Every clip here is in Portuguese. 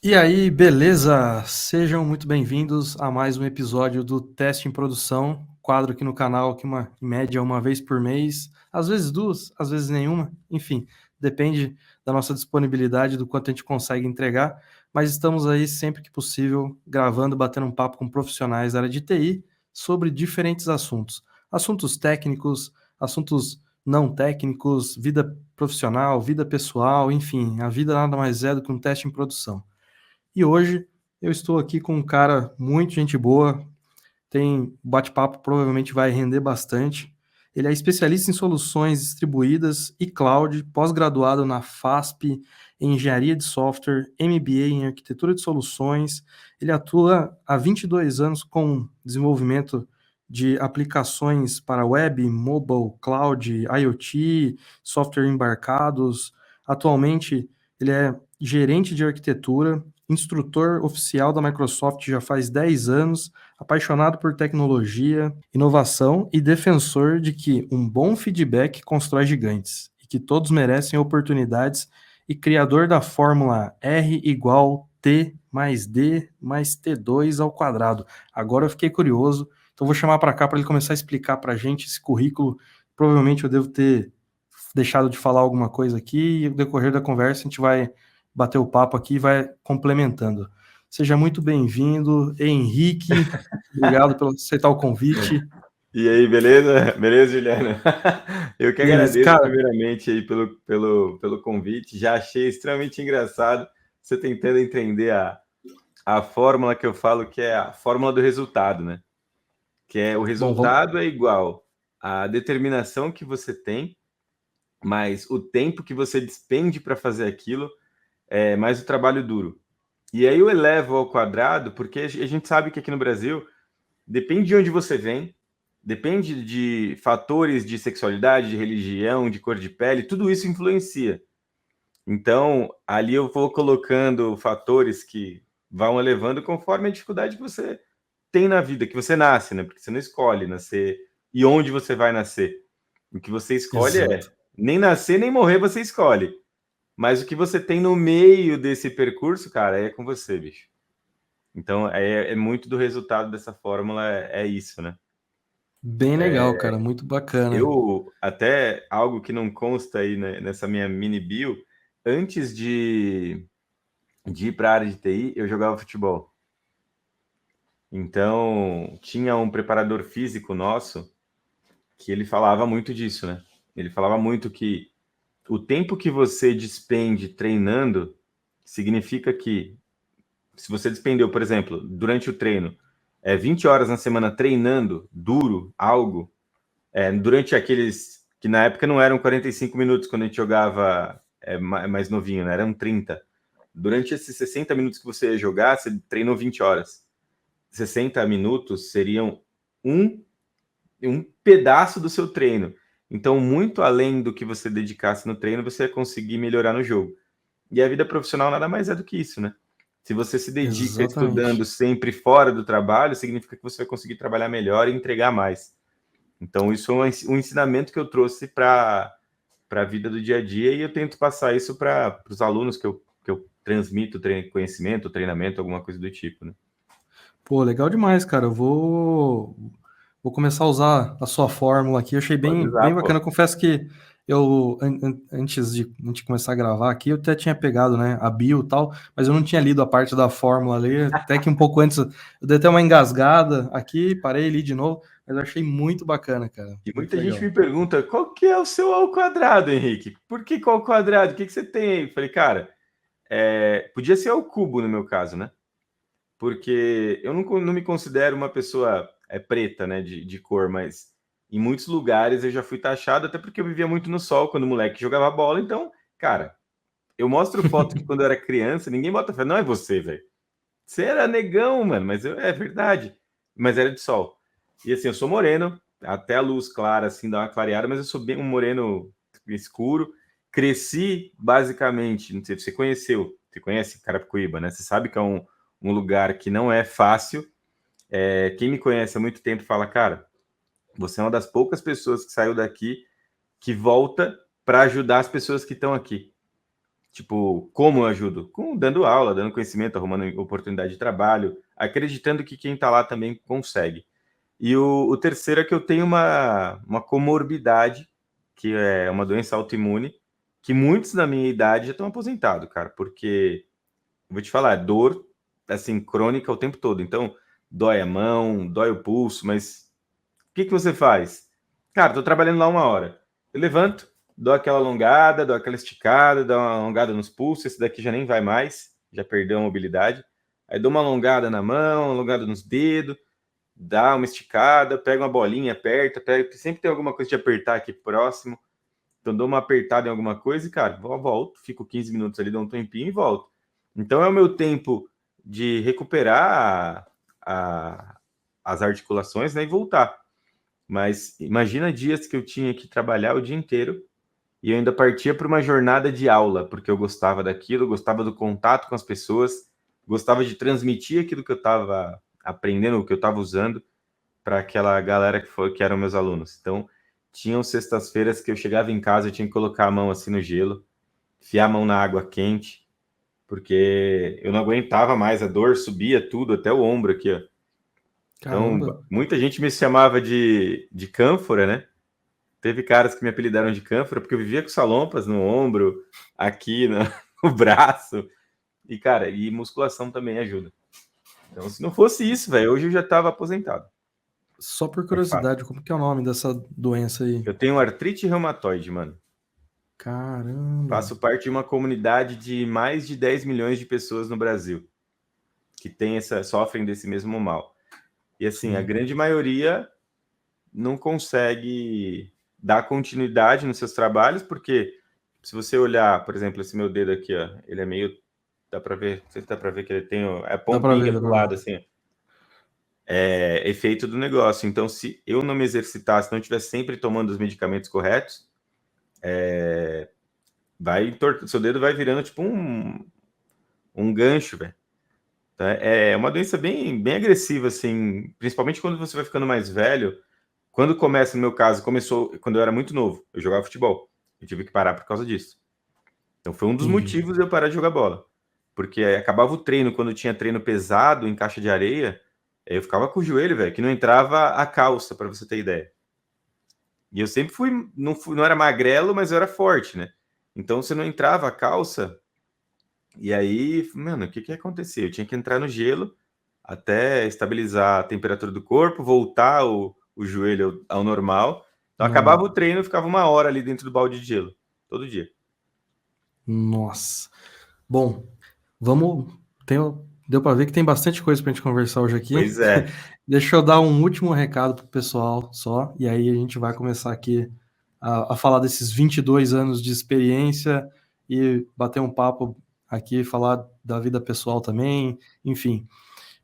E aí, beleza? Sejam muito bem-vindos a mais um episódio do Teste em Produção, quadro aqui no canal que em média uma vez por mês, às vezes duas, às vezes nenhuma, enfim, depende da nossa disponibilidade, do quanto a gente consegue entregar, mas estamos aí sempre que possível gravando, batendo um papo com profissionais da área de TI sobre diferentes assuntos. Assuntos técnicos, assuntos não técnicos, vida profissional, vida pessoal, enfim, a vida nada mais é do que um teste em produção. E hoje eu estou aqui com um cara muito gente boa, tem bate-papo, provavelmente vai render bastante. Ele é especialista em soluções distribuídas e cloud, pós-graduado na FASP em engenharia de software, MBA em arquitetura de soluções. Ele atua há 22 anos com desenvolvimento de aplicações para web, mobile, cloud, IoT, software embarcados. Atualmente, ele é gerente de arquitetura, instrutor oficial da Microsoft já faz 10 anos, apaixonado por tecnologia, inovação e defensor de que um bom feedback constrói gigantes e que todos merecem oportunidades, e criador da fórmula R igual T mais D mais T2 ao quadrado. Agora eu fiquei curioso, então vou chamar para cá para ele começar a explicar para a gente esse currículo. Provavelmente eu devo ter deixado de falar alguma coisa aqui e no decorrer da conversa a gente vai bater o papo aqui e vai complementando. Seja muito bem-vindo, Henrique. Obrigado por aceitar o convite. E aí, beleza? Beleza, Juliano? Eu que Beleza, agradeço cara. primeiramente aí pelo convite. Já achei extremamente engraçado você tentando entender a fórmula que eu falo, que é a fórmula do resultado, né? Que é o Bom, vamos. resultado é igual à determinação que você tem, mais o tempo que você despende para fazer aquilo, mais o trabalho duro. E aí eu elevo ao quadrado, porque a gente sabe que aqui no Brasil, depende de onde você vem, depende de fatores de sexualidade, de religião, de cor de pele, tudo isso influencia. Então, ali eu vou colocando fatores que vão elevando conforme a dificuldade que você tem na vida, que você nasce, né? Porque você não escolhe nascer e onde você vai nascer. O que você escolhe Exato. nem nascer nem morrer você escolhe. Mas o que você tem no meio desse percurso, cara, é com você, bicho. Então, é muito do resultado dessa fórmula, é isso, né? Bem legal, cara. Muito bacana. Eu, até algo que não consta aí né, nessa minha mini bio, antes de ir para a área de TI, eu jogava futebol. Então, tinha um preparador físico nosso que ele falava muito disso, né? Ele falava muito que o tempo que você despende treinando significa que, se você despendeu, por exemplo, durante o treino, 20 horas na semana treinando duro, algo, durante aqueles que na época não eram 45 minutos quando a gente jogava mais novinho, né? Eram 30. Durante esses 60 minutos que você ia jogar, você treinou 20 horas. 60 minutos seriam um pedaço do seu treino. Então, muito além do que você dedicasse no treino, você ia conseguir melhorar no jogo. E a vida profissional nada mais é do que isso, né? Se você se dedica estudando Exatamente. sempre fora do trabalho, significa que você vai conseguir trabalhar melhor e entregar mais. Então, isso é um ensinamento que eu trouxe para a vida do dia a dia e eu tento passar isso para os alunos que eu transmito conhecimento, treinamento, alguma coisa do tipo, né? Pô, legal demais, cara. Vou começar a usar a sua fórmula aqui. Eu achei Pode bem usar, bacana. pô. Eu confesso que antes de a gente começar a gravar aqui, eu até tinha pegado, né, a bio e tal, mas eu não tinha lido a parte da fórmula ali. Até que um pouco antes eu dei até uma engasgada aqui, parei ali de novo, mas eu achei muito bacana, cara. E Muito muita gente legal. me pergunta, qual que é o seu ao quadrado, Henrique? Por que qual quadrado? O que você tem aí? Eu falei, cara, podia ser ao cubo no meu caso, né? Porque eu não me considero uma pessoa preta, né, de cor, mas em muitos lugares eu já fui taxado, até porque eu vivia muito no sol quando o moleque jogava bola. Então, cara, eu mostro foto que quando eu era criança, ninguém bota fé. Não é você, velho. Você era negão, mano, mas é verdade. Mas era de sol. E assim, eu sou moreno, até a luz clara, assim, dá uma clareada, mas eu sou bem um moreno escuro. Cresci, basicamente, não sei se você conhece Carapicuíba, né? Você sabe que é um lugar que não é fácil, Quem me conhece há muito tempo fala, cara, você é uma das poucas pessoas que saiu daqui que volta para ajudar as pessoas que estão aqui. Tipo, como eu ajudo? Dando aula, dando conhecimento, arrumando oportunidade de trabalho, acreditando que quem está lá também consegue. E o terceiro é que eu tenho uma comorbidade, que é uma doença autoimune, que muitos da minha idade já estão aposentados, cara, porque, vou te falar, dor, assim, crônica o tempo todo. Então, dói a mão, dói o pulso, mas o que você faz? Cara, tô trabalhando lá 1 hora. Eu levanto, dou aquela alongada, dou aquela esticada, dou uma alongada nos pulsos, esse daqui já nem vai mais, já perdeu a mobilidade. Aí dou uma alongada na mão, uma alongada nos dedos, dá uma esticada, pega uma bolinha, aperta, sempre tem alguma coisa de apertar aqui próximo. Então dou uma apertada em alguma coisa e, cara, volto, fico 15 minutos ali, dou um tempinho e volto. Então é o meu tempo de recuperar as articulações, né, e voltar. Mas imagina dias que eu tinha que trabalhar o dia inteiro e eu ainda partia para uma jornada de aula, porque eu gostava daquilo, gostava do contato com as pessoas, gostava de transmitir aquilo que eu estava aprendendo, o que eu estava usando para aquela galera que eram meus alunos. Então, tinham sextas-feiras que eu chegava em casa, eu tinha que colocar a mão assim no gelo, enfiar a mão na água quente, porque eu não aguentava mais, a dor subia tudo, até o ombro aqui, ó. Então, Caramba. muita gente me chamava de cânfora, né? Teve caras que me apelidaram de cânfora porque eu vivia com salompas no ombro, aqui no braço. E, cara, e musculação também ajuda. Então, se não fosse isso, velho, hoje eu já tava aposentado. Só por É fato. curiosidade, como que é o nome dessa doença aí? Eu tenho artrite reumatoide, mano. Caramba. Faço parte de uma comunidade de mais de 10 milhões de pessoas no Brasil que sofrem desse mesmo mal. E assim, a Sim. grande maioria não consegue dar continuidade nos seus trabalhos, porque se você olhar, por exemplo, esse meu dedo aqui, ó, ele é meio, dá para ver, não sei se dá para ver que ele tem a Dá pra ver, pontinha dá pro pra ver. lado, assim, é efeito do negócio. Então, se eu não me exercitasse, não estiver sempre tomando os medicamentos corretos, seu dedo vai virando tipo um gancho, velho. Tá? É uma doença bem, bem agressiva, assim, principalmente quando você vai ficando mais velho. Quando começa, no meu caso, começou quando eu era muito novo, eu jogava futebol. Eu tive que parar por causa disso. Então foi um dos Entendi. motivos de eu parar de jogar bola. Porque acabava o treino, quando tinha treino pesado em caixa de areia, eu ficava com o joelho, velho, que não entrava a calça, para você ter ideia. E eu sempre não era magrelo, mas eu era forte, né? Então você não entrava a calça, e aí, mano, o que que ia acontecer? Eu tinha que entrar no gelo até estabilizar a temperatura do corpo, voltar o joelho ao normal. Então acabava o Não. treino, eu ficava 1 hora ali dentro do balde de gelo, todo dia. Nossa. Bom, vamos. Deu para ver que tem bastante coisa para a gente conversar hoje aqui. Pois é. Deixa eu dar um último recado pro pessoal só, e aí a gente vai começar aqui a falar desses 22 anos de experiência e bater um papo aqui, falar da vida pessoal também, enfim.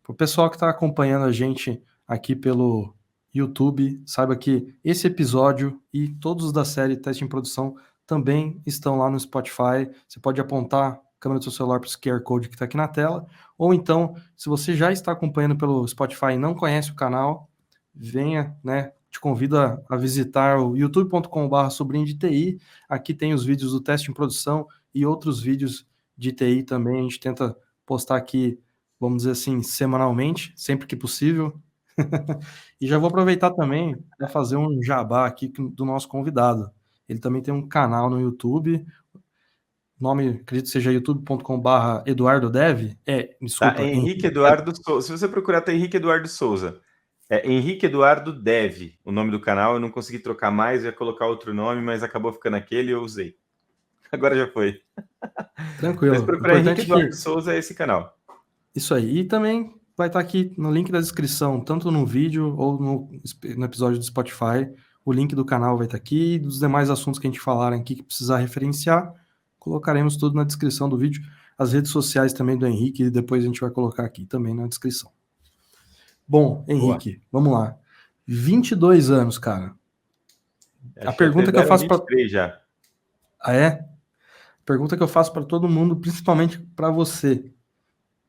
Para o pessoal que está acompanhando a gente aqui pelo YouTube, saiba que esse episódio e todos os da série Teste em Produção também estão lá no Spotify. Você pode apontar a câmera do seu celular para o QR Code que está aqui na tela, ou então, se você já está acompanhando pelo Spotify e não conhece o canal, venha, né? Te convido a visitar o youtube.com.br sobrinho de TI. Aqui tem os vídeos do Teste em Produção e outros vídeos de TI também. A gente tenta postar aqui, vamos dizer assim, semanalmente, sempre que possível. E já vou aproveitar também para fazer um jabá aqui do nosso convidado. Ele também tem um canal no YouTube, o nome, acredito que seja youtube.com/barra Eduardo Dev. Tá, Desculpa, Henrique Henrique. Eduardo Souza. Se você procurar, tá Henrique Eduardo Souza. É Henrique Eduardo Dev, o nome do canal. Eu não consegui trocar mais, eu ia colocar outro nome, mas acabou ficando aquele e eu usei. Agora já foi. Mas Tranquilo. O procurar Henrique importante é Eduardo que Souza é esse canal. isso aí. E também vai estar aqui no link da descrição, tanto no vídeo ou no episódio do Spotify. O link do canal vai estar aqui. E dos demais assuntos que a gente falar aqui que precisar referenciar, colocaremos tudo na descrição do vídeo. As redes sociais também do Henrique, e depois a gente vai colocar aqui também na descrição. Bom, Boa. Henrique, vamos lá. 22 anos, cara. A Acho que até pergunta que eu deram faço para. 23 já. Ah, é? Pergunta que eu faço para todo mundo, principalmente para você.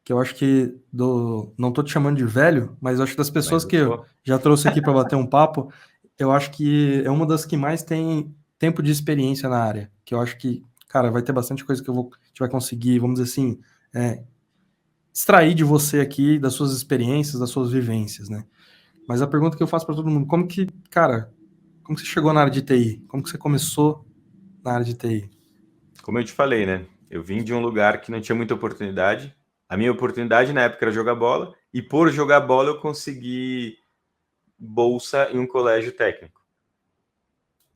que eu acho que não tô te chamando de velho, mas eu acho que das Mas pessoas eu que eu sou. já trouxe aqui para bater um papo, eu acho que é uma das que mais tem tempo de experiência na área, que eu acho que, cara, vai ter bastante coisa que a gente vai conseguir, vamos dizer assim, extrair de você aqui, das suas experiências, das suas vivências, né? Mas a pergunta que eu faço para todo mundo, como que você chegou na área de TI? Como que você começou na área de TI? Como eu te falei, né? Eu vim de um lugar que não tinha muita oportunidade. A minha oportunidade na época era jogar bola, e por jogar bola eu consegui bolsa em um colégio técnico.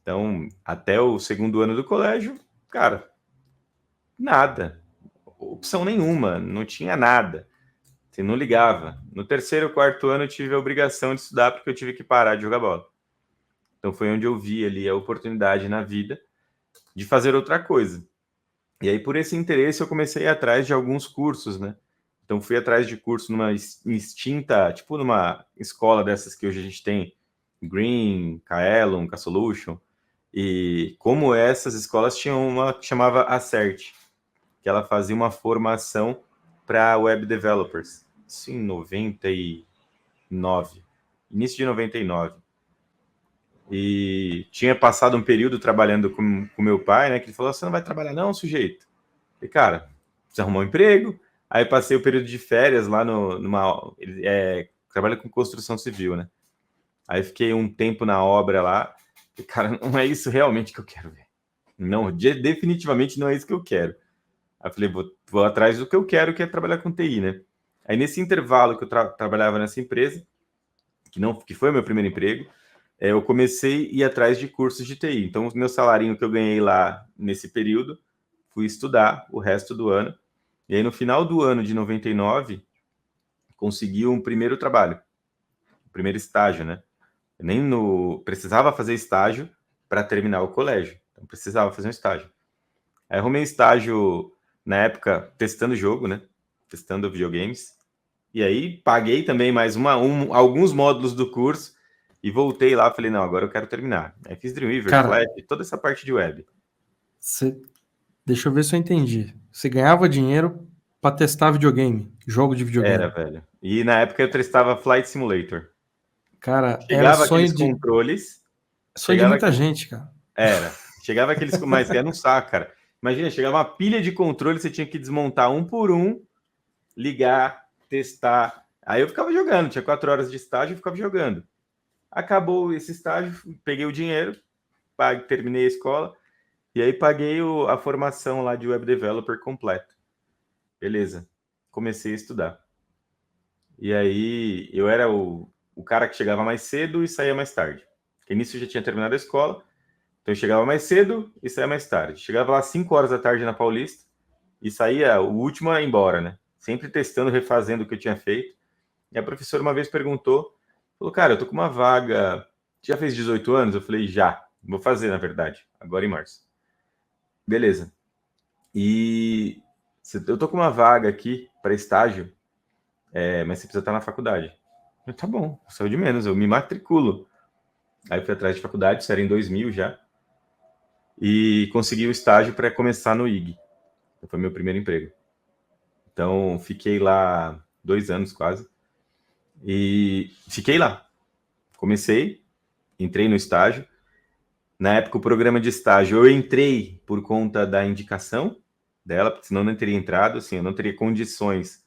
Então, até o segundo ano do colégio, cara, nada. Opção nenhuma, não tinha nada. Você não ligava. No terceiro, quarto ano eu tive a obrigação de estudar porque eu tive que parar de jogar bola. Então foi onde eu vi ali a oportunidade na vida de fazer outra coisa. E aí, por esse interesse, eu comecei a ir atrás de alguns cursos, né? Então, fui atrás de curso numa extinta, tipo numa escola dessas que hoje a gente tem, Green, Kaelon, K-Solution. E como essas escolas tinham uma que chamava Acert, que ela fazia uma formação para web developers. Isso em 99, início de 99. E tinha passado um período trabalhando com meu pai, né? Que ele falou: você não vai trabalhar, não, sujeito? E, cara, precisa arrumar um emprego. Aí passei o período de férias lá numa. Ele trabalha com construção civil, né? Aí fiquei um tempo na obra lá. E, cara, não é isso realmente que eu quero ver. Não, definitivamente não é isso que eu quero. Aí eu falei, vou atrás do que eu quero, que é trabalhar com TI, né? Aí nesse intervalo que eu trabalhava nessa empresa, que foi o meu primeiro emprego, eu comecei a ir atrás de cursos de TI. Então, o meu salário que eu ganhei lá nesse período, fui estudar o resto do ano. E aí, no final do ano de 99, consegui um primeiro trabalho, o primeiro estágio, né? Eu nem precisava fazer estágio para terminar o colégio. Então, precisava fazer um estágio. Aí, arrumei um estágio, na época, testando jogo, né? Testando videogames. E aí, paguei também mais alguns módulos do curso e voltei lá. Falei, não, agora eu quero terminar. Aí fiz Dreamweaver, Cara, Flash, toda essa parte de web. você, deixa eu ver se eu entendi. Você ganhava dinheiro para testar videogame, jogo de Era, videogame. velho. E na época eu testava Flight Simulator. Cara, era Chegava aqueles controles, sonho de chegava muita aquele. gente, cara. Chegava aqueles. Mas era um saco, cara. Imagina, chegava uma pilha de controle, você tinha que desmontar um por um, ligar, testar. Aí eu ficava jogando, tinha 4 horas de estágio, eu ficava jogando. Acabou esse estágio, peguei o dinheiro, terminei a escola, e aí paguei a formação lá de web developer completo. Beleza. Comecei a estudar. E aí eu era o cara que chegava mais cedo e saía mais tarde. Porque nisso eu já tinha terminado a escola, então eu chegava mais cedo e saía mais tarde. Chegava lá às 5 horas da tarde na Paulista e saía o último a ir embora, né? Sempre testando, refazendo o que eu tinha feito. E a professora uma vez perguntou, falou, cara, eu tô com uma vaga. Já fez 18 anos? Eu falei, já. Vou fazer, na verdade, agora em março. Beleza. E eu tô com uma vaga aqui para estágio, mas você precisa estar na faculdade. Eu, tá bom, saiu de menos, eu me matriculo. Aí fui atrás de faculdade, isso era em 2000 já, e consegui o estágio para começar no IG. Foi meu primeiro emprego. Então, fiquei lá 2 anos quase, e fiquei lá. Comecei, entrei no estágio. Na época, o programa de estágio, eu entrei por conta da indicação dela, porque senão eu não teria entrado, assim, eu não teria condições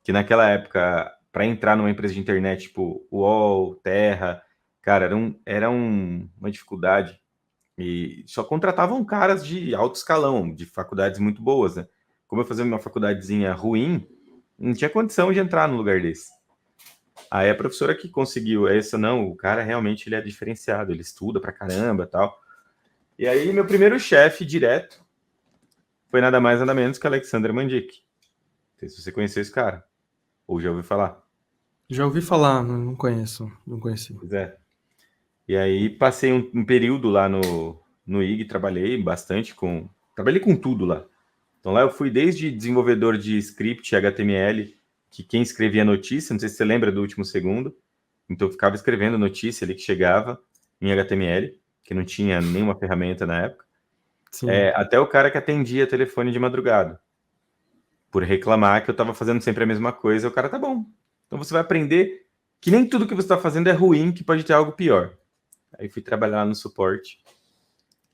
que naquela época, para entrar numa empresa de internet, tipo UOL, Terra, cara, uma dificuldade. E só contratavam caras de alto escalão, de faculdades muito boas, né? Como eu fazia uma faculdadezinha ruim, não tinha condição de entrar no lugar desse. Aí a professora que conseguiu essa, não, o cara realmente ele é diferenciado, ele estuda pra caramba, tal. E aí meu primeiro chefe direto foi nada mais nada menos que Alexander Mandic. Não sei se você conheceu esse cara, ou já ouviu falar. Já ouvi falar, não conheço, não conheci. Pois é. E aí passei um período lá no IG, trabalhei bastante com. Trabalhei com tudo lá. Então lá eu fui desde desenvolvedor de script HTML, que quem escrevia notícia, não sei se você lembra do último segundo, então eu ficava escrevendo notícia ali que chegava em HTML, que não tinha nenhuma ferramenta na época, Sim. até o cara que atendia telefone de madrugada. por reclamar que eu estava fazendo sempre a mesma coisa. O cara, tá bom. Então você vai aprender que nem tudo que você está fazendo é ruim, que pode ter algo pior. Aí fui trabalhar lá no suporte,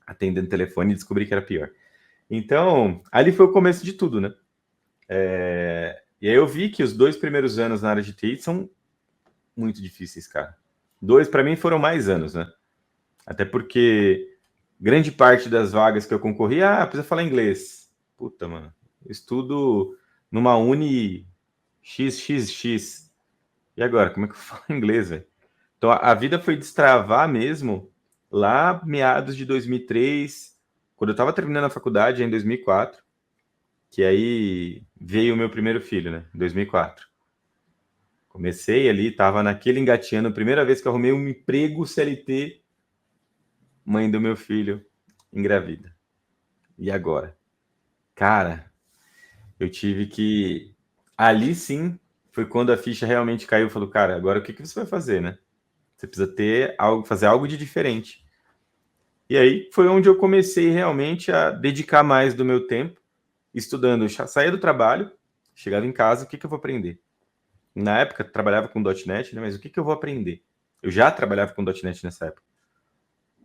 atendendo telefone e descobri que era pior. Então, ali foi o começo de tudo, né? E aí eu vi que os 2 primeiros anos na área de TI são muito difíceis, cara. 2, para mim, foram mais anos, né? Até porque grande parte das vagas que eu concorri, precisa falar inglês. Puta, mano. Eu estudo numa uni XXX. E agora, como é que eu falo inglês, velho? Então, a vida foi destravar mesmo lá meados de 2003, quando eu estava terminando a faculdade, em 2004, que aí veio o meu primeiro filho, né? Em 2004. Comecei ali, estava naquele engateando, primeira vez que eu arrumei um emprego CLT, mãe do meu filho engravida. E agora? Cara, eu tive que... Ali sim, foi quando a ficha realmente caiu. Falou, cara, agora o que você vai fazer, né? Você precisa ter algo, fazer algo de diferente. E aí foi onde eu comecei realmente a dedicar mais do meu tempo estudando. Eu saía do trabalho, chegava em casa, o que eu vou aprender? Na época, trabalhava com .NET, né? Mas o que eu vou aprender? Eu já trabalhava com .NET nessa época.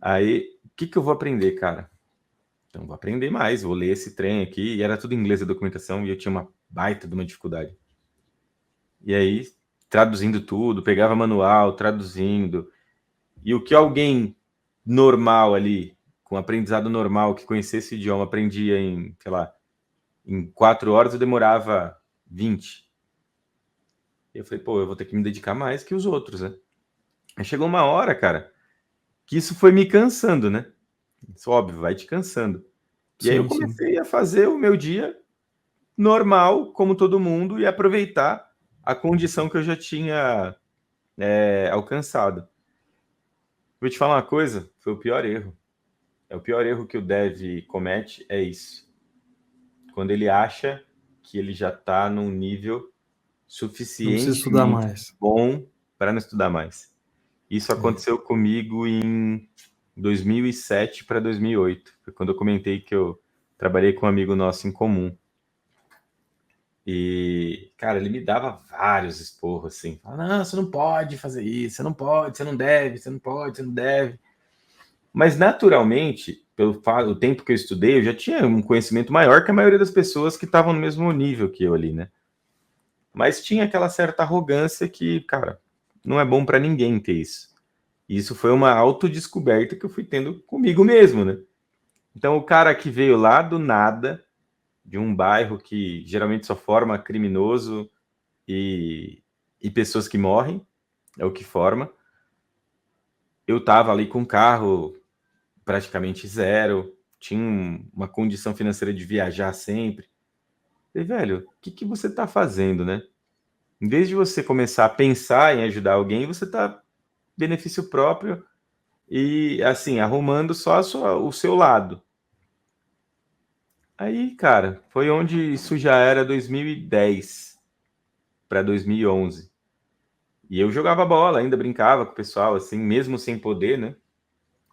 Aí, o que eu vou aprender, cara? Então, vou aprender mais, vou ler esse trem aqui. E era tudo em inglês a documentação e eu tinha uma baita de uma dificuldade. E aí, traduzindo tudo, pegava manual, traduzindo. E o que alguém normal ali, com aprendizado normal, que conhecesse o idioma, aprendia em, sei lá, em 4 horas, eu demorava 20. E eu falei, pô, eu vou ter que me dedicar mais que os outros, né? Aí chegou uma hora, cara, que isso foi me cansando, né? Isso, óbvio, vai te cansando. E aí eu Sim, sim. comecei a fazer o meu dia normal, como todo mundo, e aproveitar a condição que eu já tinha alcançado. Vou te falar uma coisa, foi o pior erro. É o pior erro que o dev comete, é isso. Quando ele acha que ele já está num nível Não precisa estudar suficientemente mais. bom para não estudar mais. Isso É. aconteceu comigo em 2007 para 2008. Foi quando eu comentei que eu trabalhei com um amigo nosso em comum. E, cara, ele me dava vários esporros, assim. Falava, não, você não pode fazer isso, você não pode, você não deve, você não pode, você não deve. Mas, naturalmente, pelo tempo que eu estudei, eu já tinha um conhecimento maior que a maioria das pessoas que estavam no mesmo nível que eu ali, né? Mas tinha aquela certa arrogância que, cara, não é bom para ninguém ter isso. E isso foi uma autodescoberta que eu fui tendo comigo mesmo, né? Então, o cara que veio lá do nada, de um bairro que geralmente só forma criminoso e pessoas que morrem, é o que forma. Eu tava ali com um carro praticamente zero, tinha uma condição financeira de viajar sempre. E, velho, o que você tá fazendo, né? Em vez de você começar a pensar em ajudar alguém, você tá benefício próprio e, assim, arrumando só o seu lado. Aí, cara, foi onde isso já era 2010 para 2011. E eu jogava bola, ainda brincava com o pessoal, assim, mesmo sem poder, né?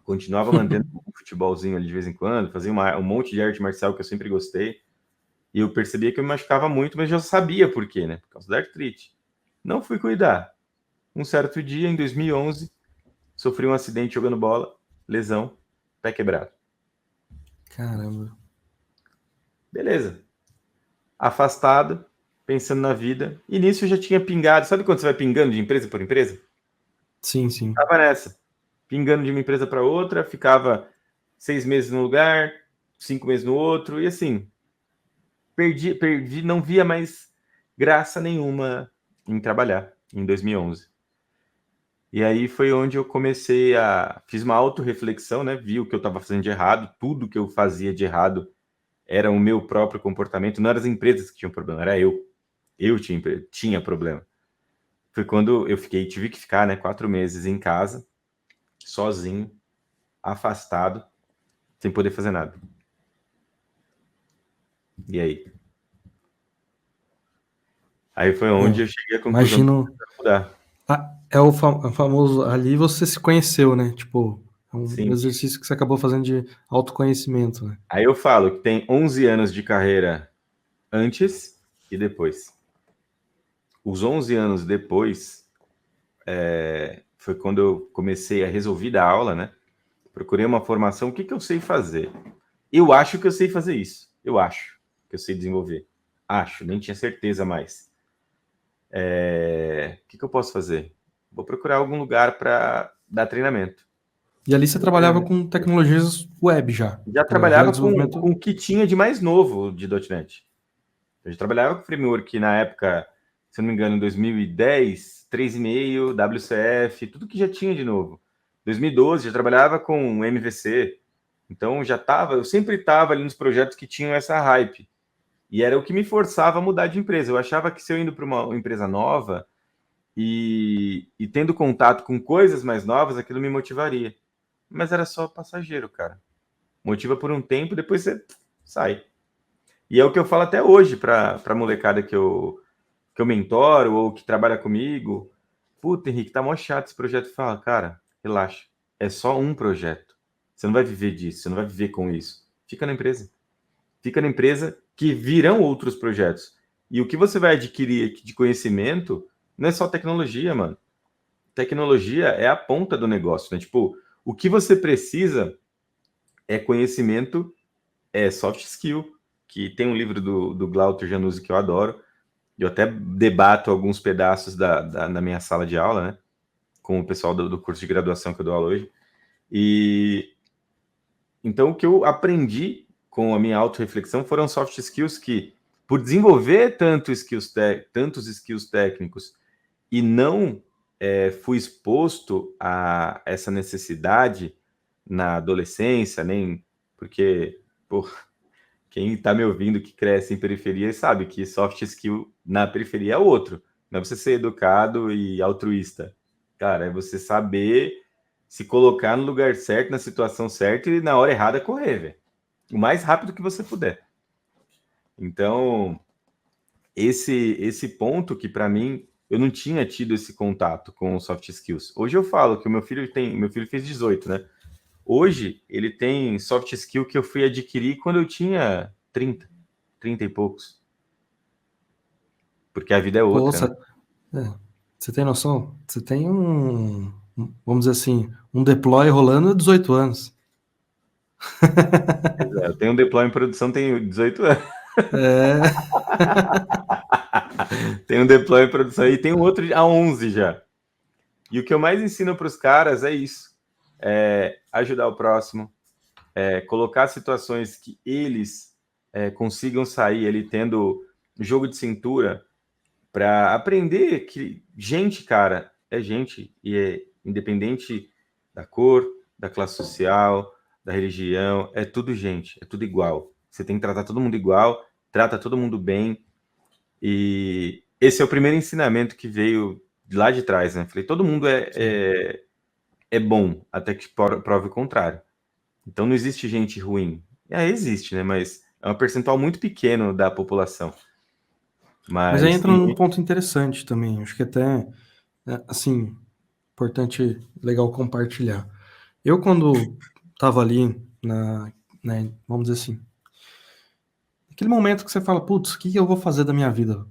Continuava mantendo um futebolzinho ali de vez em quando, fazia um monte de arte marcial que eu sempre gostei. E eu percebia que eu me machucava muito, mas já sabia por quê, né? Por causa da artrite. Não fui cuidar. Um certo dia, em 2011, sofri um acidente jogando bola, lesão, pé quebrado. Caramba. Beleza. Afastado, pensando na vida. E nisso eu já tinha pingado. Sabe quando você vai pingando de empresa por empresa? Sim, sim. Tava nessa. Pingando de uma empresa para outra, ficava 6 meses num lugar, 5 meses no outro, e assim, perdi, não via mais graça nenhuma em trabalhar em 2011. E aí foi onde eu comecei fiz uma autorreflexão, né? Vi o que eu estava fazendo de errado, tudo que eu fazia de errado era o meu próprio comportamento, não eram as empresas que tinham problema, era eu. Eu tinha problema. Foi quando eu tive que ficar, né, 4 meses em casa, sozinho, afastado, sem poder fazer nada. E aí? Aí foi onde Bom, eu cheguei à conclusão que imagino. eu mudar. É o famoso. Ali você se conheceu, né? Tipo, é um Sim. exercício que você acabou fazendo de autoconhecimento, né? Aí eu falo que tem 11 anos de carreira antes E depois? Os 11 anos depois, foi quando eu comecei a resolver dar aula, né? Procurei uma formação, o que eu sei fazer? Eu acho que eu sei fazer isso. Eu acho que eu sei desenvolver. Acho, nem tinha certeza mais. O que eu posso fazer? Vou procurar algum lugar para dar treinamento. E ali você Dei trabalhava treinamento. com tecnologias web já. Já Já era trabalhava com desenvolvimento. o que tinha de mais novo de .NET. Eu já trabalhava com framework na época, se eu não me engano, em 2010, 3.5, WCF, tudo que já tinha de novo. 2012 já trabalhava com MVC. Então eu sempre estava ali nos projetos que tinham essa hype. E era o que me forçava a mudar de empresa. Eu achava que se eu indo para uma empresa nova e tendo contato com coisas mais novas, aquilo me motivaria. Mas era só passageiro, cara. Motiva por um tempo, depois você sai. E é o que eu falo até hoje para a molecada que eu mentoro ou que trabalha comigo. Puta, Henrique, tá mó chato esse projeto. Fala, cara, relaxa. É só um projeto. Você não vai viver disso, você não vai viver com isso. Fica na empresa. Fica na empresa que virão outros projetos. E o que você vai adquirir aqui de conhecimento não é só tecnologia, mano. Tecnologia é a ponta do negócio, né? Tipo, o que você precisa é conhecimento, é soft skill, que tem um livro do Glauter Januzzi que eu adoro. Eu até debato alguns pedaços da minha sala de aula, né? Com o pessoal do curso de graduação que eu dou aula hoje. E então o que eu aprendi com a minha autorreflexão foram soft skills que, por desenvolver tantos skills técnicos e não fui exposto a essa necessidade na adolescência, nem porque, pô, quem está me ouvindo que cresce em periferia sabe que soft skill na periferia é outro. Não é você ser educado e altruísta. Cara, é você saber se colocar no lugar certo, na situação certa e na hora errada correr, velho. O mais rápido que você puder. Então, esse ponto que para mim eu não tinha tido esse contato com soft skills. Hoje eu falo que meu filho fez 18, né? Hoje ele tem soft skill que eu fui adquirir quando eu tinha 30 e poucos. Porque a vida é Pô, outra, né? você tem noção? Você tem vamos dizer assim, um deploy rolando há 18 anos. Eu tenho um deploy em produção, tenho 18 anos. É. Tem um deploy em produção e tem um outro há 11 já. E o que eu mais ensino para os caras é isso. É ajudar o próximo, colocar situações que eles consigam sair ali tendo jogo de cintura para aprender que gente, cara, é gente e é independente da cor, da classe social, da religião, é tudo gente, é tudo igual. Você tem que tratar todo mundo igual, trata todo mundo bem. E esse é o primeiro ensinamento que veio lá de trás, né? Falei, todo mundo é bom, até que prove o contrário. Então não existe gente ruim. Existe, né? Mas é um percentual muito pequeno da população. Mas aí Mas entra tem num gente. ponto interessante também. Acho que até, assim, importante, legal compartilhar. Eu, quando estava ali vamos dizer assim, aquele momento que você fala, putz, o que eu vou fazer da minha vida?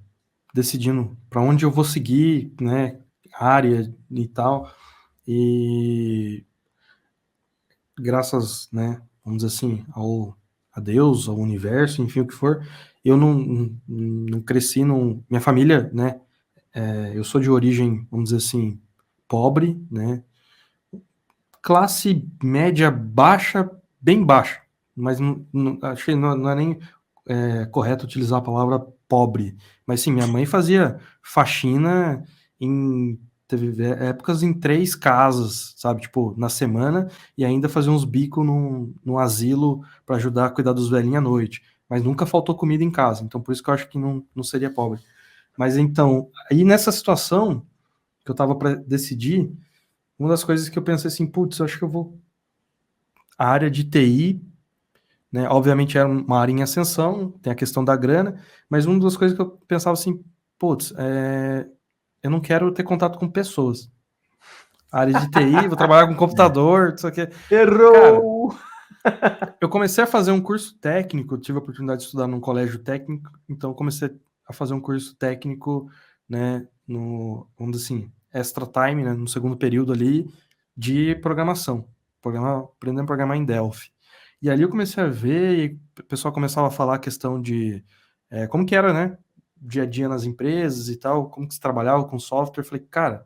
Decidindo para onde eu vou seguir, né, área e tal. E graças, né, vamos dizer assim, a Deus, ao universo, enfim, o que for, eu não cresci minha família, né, eu sou de origem, vamos dizer assim, pobre, né, classe média baixa, bem baixa, mas acho que não é nem correto utilizar a palavra pobre, mas sim, minha mãe fazia faxina teve épocas em 3 casas, sabe, tipo, na semana, e ainda fazia uns bicos num asilo para ajudar a cuidar dos velhinhos à noite, mas nunca faltou comida em casa, então por isso que eu acho que não seria pobre. Mas então, aí nessa situação que eu tava para decidir, uma das coisas que eu pensei assim, putz, eu acho que eu vou. A área de TI, né? Obviamente era uma área em ascensão, tem a questão da grana, mas uma das coisas que eu pensava assim, putz, eu não quero ter contato com pessoas. A área de TI, vou trabalhar com computador, isso aqui. Cara, Errou! eu comecei a fazer um curso técnico, tive a oportunidade de estudar num colégio técnico, então eu comecei a fazer um curso técnico, né, vamos dizer assim, extra time, né, no segundo período ali, de programação, aprendendo a programar em Delphi. E ali eu comecei a ver, e o pessoal começava a falar a questão de como que era, né, dia a dia nas empresas e tal, como que se trabalhava com software. Eu falei, cara,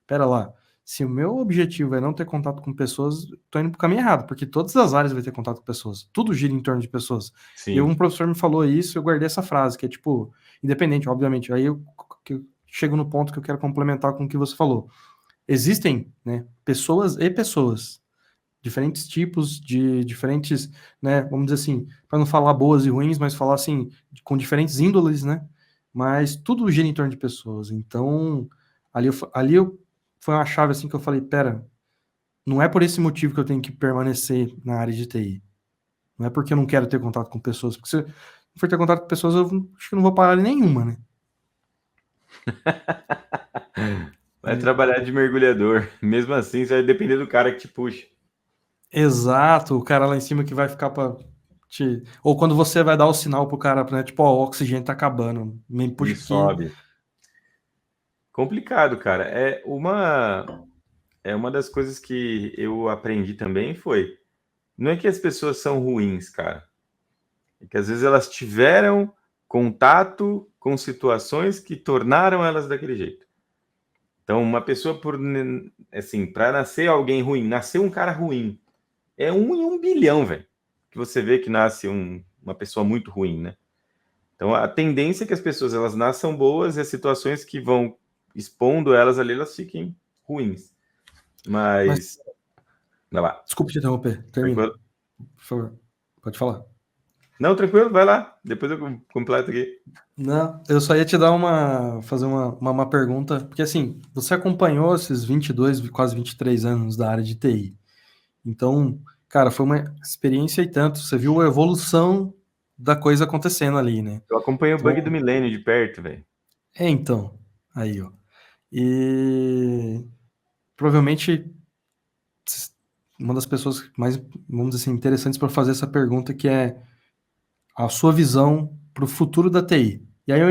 pera lá, se o meu objetivo é não ter contato com pessoas, tô indo pro caminho errado, porque todas as áreas vai ter contato com pessoas, tudo gira em torno de pessoas. E Sim. um professor me falou isso, eu guardei essa frase, que é tipo, independente, obviamente, que eu chego no ponto que eu quero complementar com o que você falou. Existem, né, pessoas e pessoas, diferentes tipos de diferentes, né, vamos dizer assim, para não falar boas e ruins, mas falar assim, com diferentes índoles, né? Mas tudo gira em torno de pessoas. Então, ali foi uma chave assim que eu falei, pera, não é por esse motivo que eu tenho que permanecer na área de TI. Não é porque eu não quero ter contato com pessoas, porque se eu for ter contato com pessoas, eu acho que eu não vou parar em nenhuma, né? Vai trabalhar de mergulhador. Mesmo assim, você vai depender do cara que te puxa. Exato, o cara lá em cima que vai ficar pra te. Ou quando você vai dar o sinal pro cara, né? Tipo, ó, o oxigênio tá acabando. Me E puxa aqui. sobe. Complicado, cara. É uma das coisas que eu aprendi também foi, não é que as pessoas são ruins, cara. É que às vezes elas tiveram contato com situações que tornaram elas daquele jeito. Então, uma pessoa assim, para nascer alguém ruim, nascer um cara ruim, é 1 em 1 bilhão, velho. Que você vê que nasce uma pessoa muito ruim, né? Então, a tendência é que as pessoas elas nasçam boas e as situações que vão expondo elas ali, elas fiquem ruins. Mas, Mas, vai lá. desculpa te interromper, termina, Tranquilo? por favor. Pode falar. Não, tranquilo, vai lá. Depois eu completo aqui. Não, eu só ia te dar fazer uma pergunta, porque assim, você acompanhou esses 22, quase 23 anos da área de TI. Então, cara, foi uma experiência e tanto. Você viu a evolução da coisa acontecendo ali, né? Eu acompanhei o bug do Então, milênio de perto, velho. então, aí, ó. E provavelmente uma das pessoas mais, vamos dizer assim, interessantes para fazer essa pergunta, que é a sua visão para o futuro da TI. E aí eu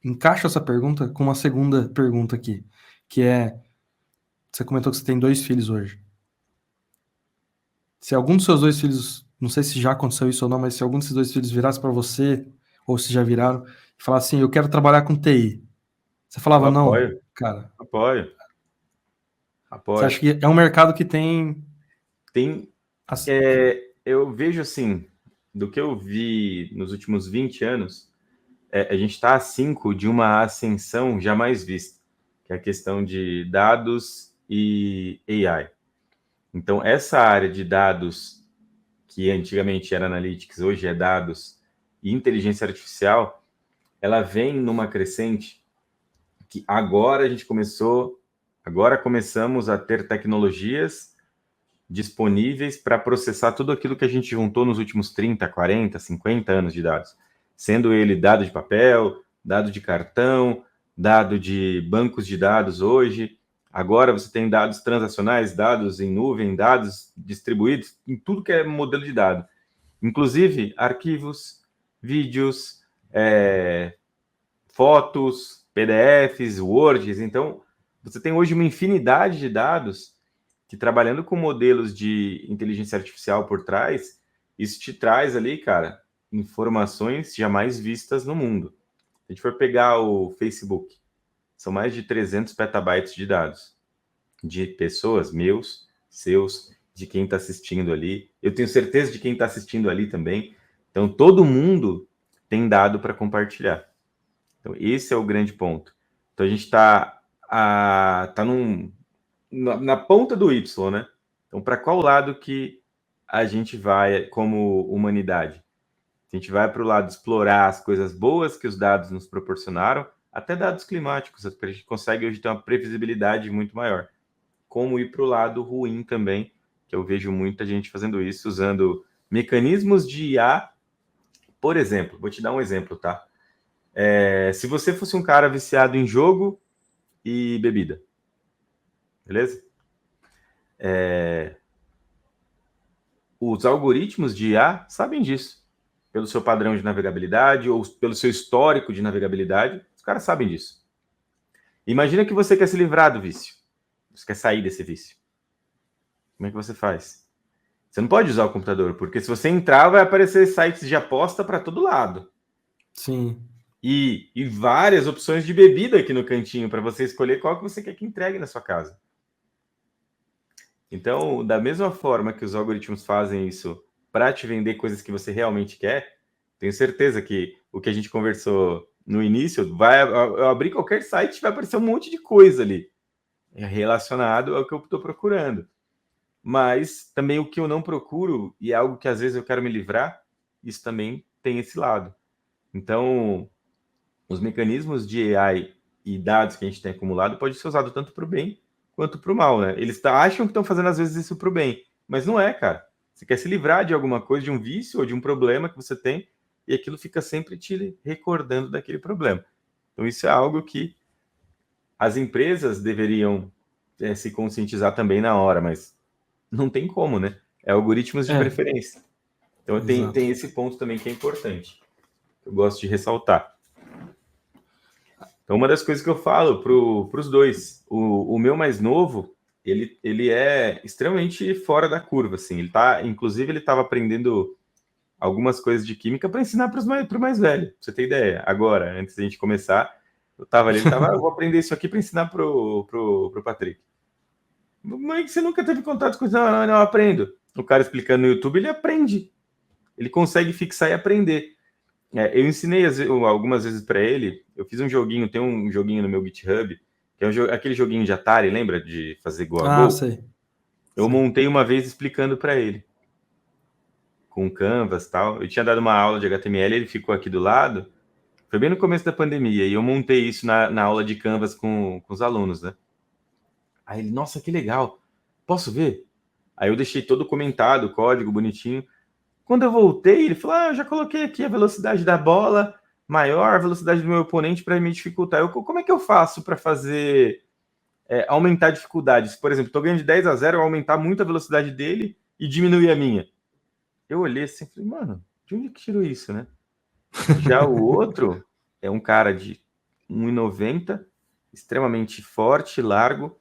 encaixo essa pergunta com uma segunda pergunta aqui, que é, você comentou que você tem 2 filhos hoje. Se algum dos seus 2 filhos, não sei se já aconteceu isso ou não, mas se algum desses 2 filhos virasse para você, ou se já viraram, e falasse assim, eu quero trabalhar com TI, você Eu falava, não, apoio, cara, apoio, você acha apoio. que é um mercado que tem... Tem, as- eu vejo assim, do que eu vi nos últimos 20 anos, a gente está a 5 de uma ascensão jamais vista, que é a questão de dados e AI. Então, essa área de dados, que antigamente era analytics, hoje é dados e inteligência artificial, ela vem numa crescente que agora começamos a ter tecnologias disponíveis para processar tudo aquilo que a gente juntou nos últimos 30, 40, 50 anos de dados, sendo ele dado de papel, dado de cartão, dado de bancos de dados hoje. Agora você tem dados transacionais, dados em nuvem, dados distribuídos em tudo que é modelo de dado, inclusive arquivos, vídeos, fotos, PDFs, Words. Então, você tem hoje uma infinidade de dados que, trabalhando com modelos de inteligência artificial por trás, isso te traz ali, cara, informações jamais vistas no mundo. Se a gente for pegar o Facebook, são mais de 300 petabytes de dados de pessoas, meus, seus, de quem está assistindo ali. Eu tenho certeza de quem está assistindo ali também. Então, todo mundo tem dado para compartilhar. Então, esse é o grande ponto. Então, a gente está tá na ponta do Y, né? Então, para qual lado que a gente vai como humanidade? A gente vai para o lado de explorar as coisas boas que os dados nos proporcionaram, até dados climáticos, a gente consegue hoje ter uma previsibilidade muito maior. Como ir para o lado ruim também, que eu vejo muita gente fazendo isso, usando mecanismos de IA. Por exemplo, vou te dar um exemplo, tá? Se você fosse um cara viciado em jogo e bebida, beleza? Os algoritmos de IA sabem disso. pelo seu padrão de navegabilidade ou pelo seu histórico de navegabilidade. Os caras sabem disso. Imagina que você quer se livrar do vício. Você quer sair desse vício. Como é que você faz? Você não pode usar o computador, porque se você entrar, vai aparecer sites de aposta para todo lado. Sim. E várias opções de bebida aqui no cantinho para você escolher qual que você quer que entregue na sua casa. Então, da mesma forma que os algoritmos fazem isso para te vender coisas que você realmente quer, tenho certeza que o que a gente conversou no início, eu abrir qualquer site, vai aparecer um monte de coisa ali relacionado ao que eu estou procurando. Mas também o que eu não procuro, e é algo que às vezes eu quero me livrar, isso também tem esse lado. Então, os mecanismos de AI e dados que a gente tem acumulado pode ser usado tanto para o bem quanto para o mal, né? Eles acham que estão fazendo às vezes isso para o bem, mas não é, cara. Você quer se livrar de alguma coisa, de um vício ou de um problema que você tem, e aquilo fica sempre te recordando daquele problema. Então, isso é algo que as empresas deveriam se conscientizar também na hora, mas não tem como, né? É algoritmos de É, preferência. Então, exato. tem esse ponto também que é importante. Eu gosto de ressaltar. Então, uma das coisas que eu falo para os dois, o meu mais novo, ele é extremamente fora da curva, assim. Inclusive, ele estava aprendendo algumas coisas de química para ensinar para o mais velho, pra você ter ideia. Agora, antes da gente começar, eu estava ali, ele estava, eu vou aprender isso aqui para ensinar pro Patrick. Mas você nunca teve contato com isso? Não, não, não, eu aprendo. O cara explicando no YouTube, ele aprende. Ele consegue fixar e aprender. Eu ensinei algumas vezes para ele. Eu fiz um joguinho, tem um joguinho no meu GitHub, que é aquele joguinho de Atari, lembra? De fazer gol a Ah, gol. sei. Eu Sei. montei uma vez explicando para ele, com Canvas e tal. Eu tinha dado uma aula de HTML, ele ficou aqui do lado. Foi bem no começo da pandemia, e eu montei isso na aula de Canvas com os alunos, né? Aí ele, nossa, que legal. Posso ver? Aí eu deixei todo comentado, o código bonitinho. Quando eu voltei, ele falou: eu já coloquei aqui a velocidade da bola maior, a velocidade do meu oponente para me dificultar. Como é que eu faço para fazer aumentar a dificuldade? Se, por exemplo, estou ganhando de 10-0, eu aumentar muito a velocidade dele e diminuir a minha. Eu olhei assim e falei, mano, de onde que tirou isso, né? Já o outro é um cara de 1,90, extremamente forte, largo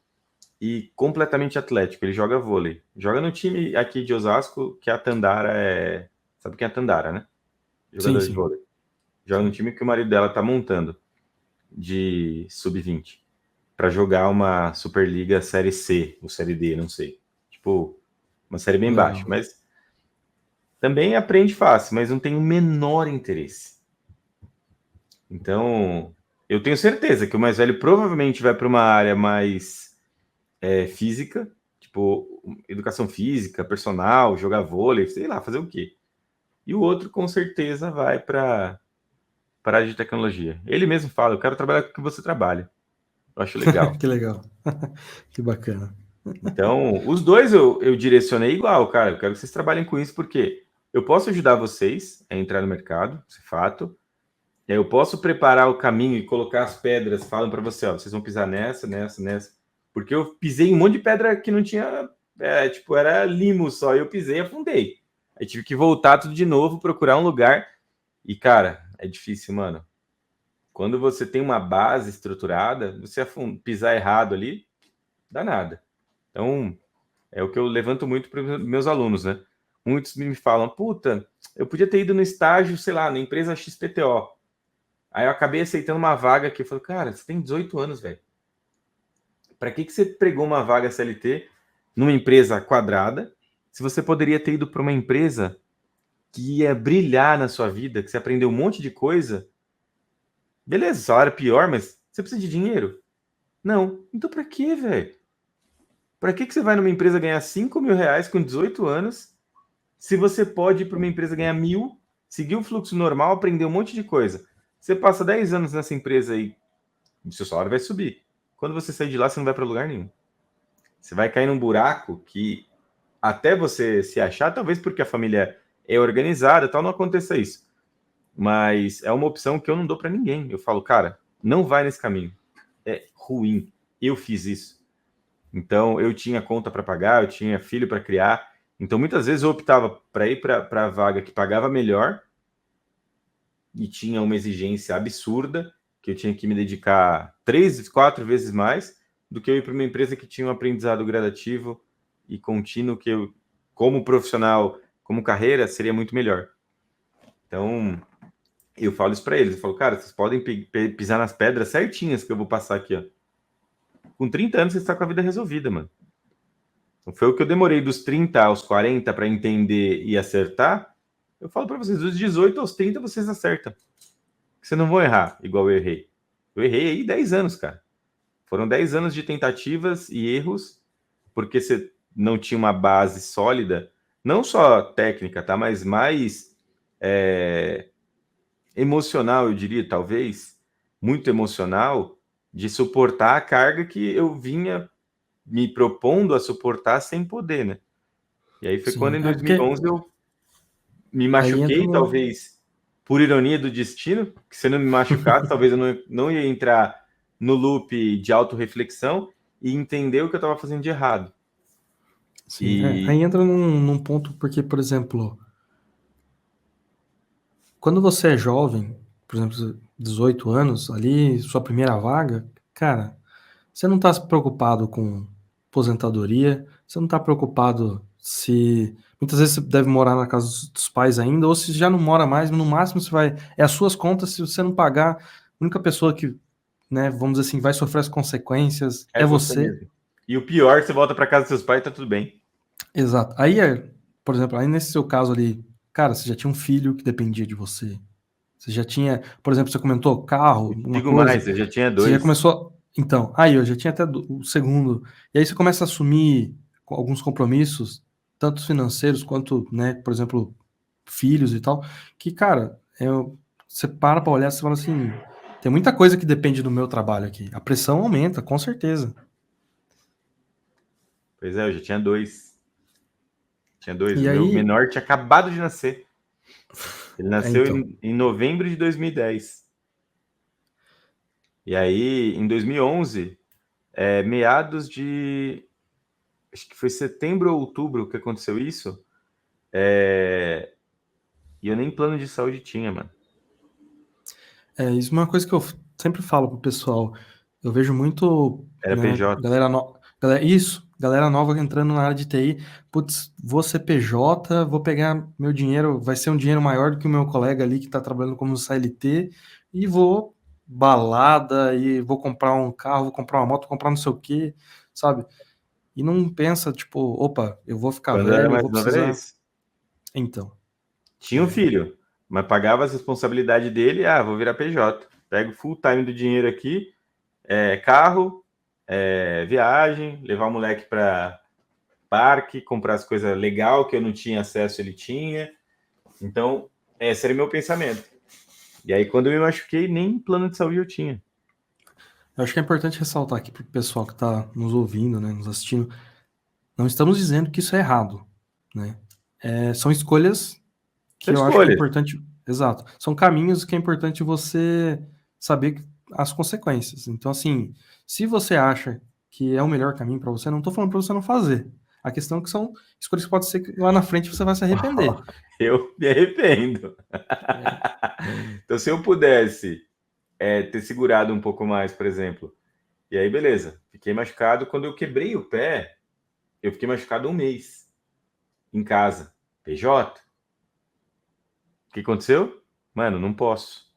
e completamente atlético. Ele joga vôlei. Joga no time aqui de Osasco, que a Tandara é. Sabe quem é a Tandara, né? Sim, Jogador de sim. vôlei. Joga no Sim. time que o marido dela tá montando, de sub-20, para jogar uma Superliga Série C, ou Série D, não sei. Tipo, uma série bem baixa. Legal. Mas também aprende fácil, mas não tem o menor interesse. Então, eu tenho certeza que o mais velho provavelmente vai para uma área mais física, tipo, educação física, personal, jogar vôlei, sei lá, fazer o quê. E o outro, com certeza, vai para a área de tecnologia. Ele mesmo fala, eu quero trabalhar com o que você trabalha. Eu acho legal. Que legal. Que bacana. Então, os dois eu direcionei igual, cara. Eu quero que vocês trabalhem com isso, porque eu posso ajudar vocês a entrar no mercado, esse fato. Eu posso preparar o caminho e colocar as pedras, falam para você, ó, vocês vão pisar nessa, nessa, nessa. Porque eu pisei em um monte de pedra que não tinha, tipo, era limo só. Eu pisei e afundei. Aí tive que voltar tudo de novo, procurar um lugar. E, cara, é difícil, mano. Quando você tem uma base estruturada, você pisar errado ali, dá nada. Então, é o que eu levanto muito para os meus alunos, né? Muitos me falam, puta, eu podia ter ido no estágio, sei lá, na empresa XPTO. Aí eu acabei aceitando uma vaga que eu falei, cara, você tem 18 anos, velho. Para que você pregou uma vaga CLT numa empresa quadrada, se você poderia ter ido para uma empresa que ia brilhar na sua vida, que você aprendeu um monte de coisa? Beleza, salário pior, mas você precisa de dinheiro? Não. Então para quê, velho? Para que você vai numa empresa ganhar R$ 5.000 com 18 anos, se você pode ir para uma empresa ganhar 1.000, seguir o fluxo normal, aprender um monte de coisa? Você passa 10 anos nessa empresa aí, seu salário vai subir. Quando você sair de lá, você não vai para lugar nenhum. Você vai cair num buraco que até você se achar, talvez porque a família é organizada, tal, não aconteça isso. Mas é uma opção que eu não dou para ninguém. Eu falo, cara, não vai nesse caminho. É ruim. Eu fiz isso. Então, eu tinha conta para pagar, eu tinha filho para criar. Então, muitas vezes eu optava para ir para a vaga que pagava melhor, e tinha uma exigência absurda, que eu tinha que me dedicar 3, 4 vezes mais do que eu ir para uma empresa que tinha um aprendizado gradativo e contínuo, que eu, como profissional, como carreira, seria muito melhor. Então, eu falo isso para eles. Eu falo, cara, vocês podem pisar nas pedras certinhas que eu vou passar aqui, ó. Com 30 anos, você está com a vida resolvida, mano. Então, foi o que eu demorei dos 30 aos 40 para entender e acertar. Eu falo para vocês, dos 18 aos 30, vocês acertam. Vocês não vão errar igual eu errei. Eu errei aí 10 anos, cara. Foram 10 anos de tentativas e erros, porque você não tinha uma base sólida, não só técnica, tá? Mas mais emocional, eu diria, talvez, muito emocional, de suportar a carga que eu vinha me propondo a suportar sem poder, né? E aí foi quando, Sim, em é porque 2011, eu me aí entra machuquei, no. talvez por ironia do destino, que se eu não me machucasse, talvez eu não ia entrar no loop de autorreflexão e entender o que eu estava fazendo de errado. Sim, aí E entra num ponto, porque, por exemplo, quando você é jovem, por exemplo, 18 anos, ali, sua primeira vaga, cara, você não está preocupado com aposentadoria, você não está preocupado se. Muitas vezes você deve morar na casa dos pais ainda, ou se já não mora mais, no máximo você vai. É as suas contas, se você não pagar, a única pessoa que, né, vamos dizer assim, vai sofrer as consequências é é você você. mesmo. E o pior, você volta para casa dos seus pais e tá tudo bem. Exato. Aí por exemplo, aí nesse seu caso ali, cara, você já tinha um filho que dependia de você. Você já tinha, por exemplo, você comentou carro, E uma digo coisa. mais, eu já tinha Você já 2. começou. Então, aí eu já tinha até o segundo. E aí você começa a assumir alguns compromissos, tanto financeiros quanto, né, por exemplo, filhos e tal, que, cara, você para olhar e você fala assim: tem muita coisa que depende do meu trabalho aqui. A pressão aumenta, com certeza. Pois é, eu já tinha 2. Tinha 2. E O meu aí, menor tinha acabado de nascer. Ele nasceu então, em novembro de 2010. E aí, em 2011, meados de... Acho que foi setembro ou outubro que aconteceu isso. E eu nem plano de saúde tinha, mano. isso é uma coisa que eu sempre falo pro pessoal. Eu vejo muito, Era né, PJ. galera nova entrando na área de TI. Putz, vou ser PJ, vou pegar meu dinheiro, vai ser um dinheiro maior do que o meu colega ali que tá trabalhando como CLT, e vou balada, e vou comprar um carro, vou comprar uma moto, vou comprar não sei o quê, sabe? E não pensa, tipo, opa, eu vou ficar Quando eu era velho, eu mais vou novo, era precisar. isso. Então, Tinha um filho, mas pagava as responsabilidades dele. Ah, vou virar PJ. Pego full time do dinheiro aqui, carro, viagem, levar o moleque para parque, comprar as coisas legal que eu não tinha acesso, ele tinha. Então, esse era o meu pensamento. E aí, quando eu me machuquei, nem plano de saúde eu tinha. eu acho que é importante ressaltar aqui pro pessoal que tá nos ouvindo, né, nos assistindo. Não estamos dizendo que isso é errado, né? São escolhas São que eu acho que é escolhas. importante. Exato. São caminhos que é importante você saber as consequências. Então, assim, se você acha que é o melhor caminho para você, não estou falando para você não fazer. A questão é que são escolhas que pode ser que lá na frente você vai se arrepender. Eu me arrependo. É, Então, se eu pudesse ter segurado um pouco mais, por exemplo, e aí, beleza, fiquei machucado. Quando eu quebrei o pé, eu fiquei machucado um mês em casa. PJ, o que aconteceu? Mano, não posso.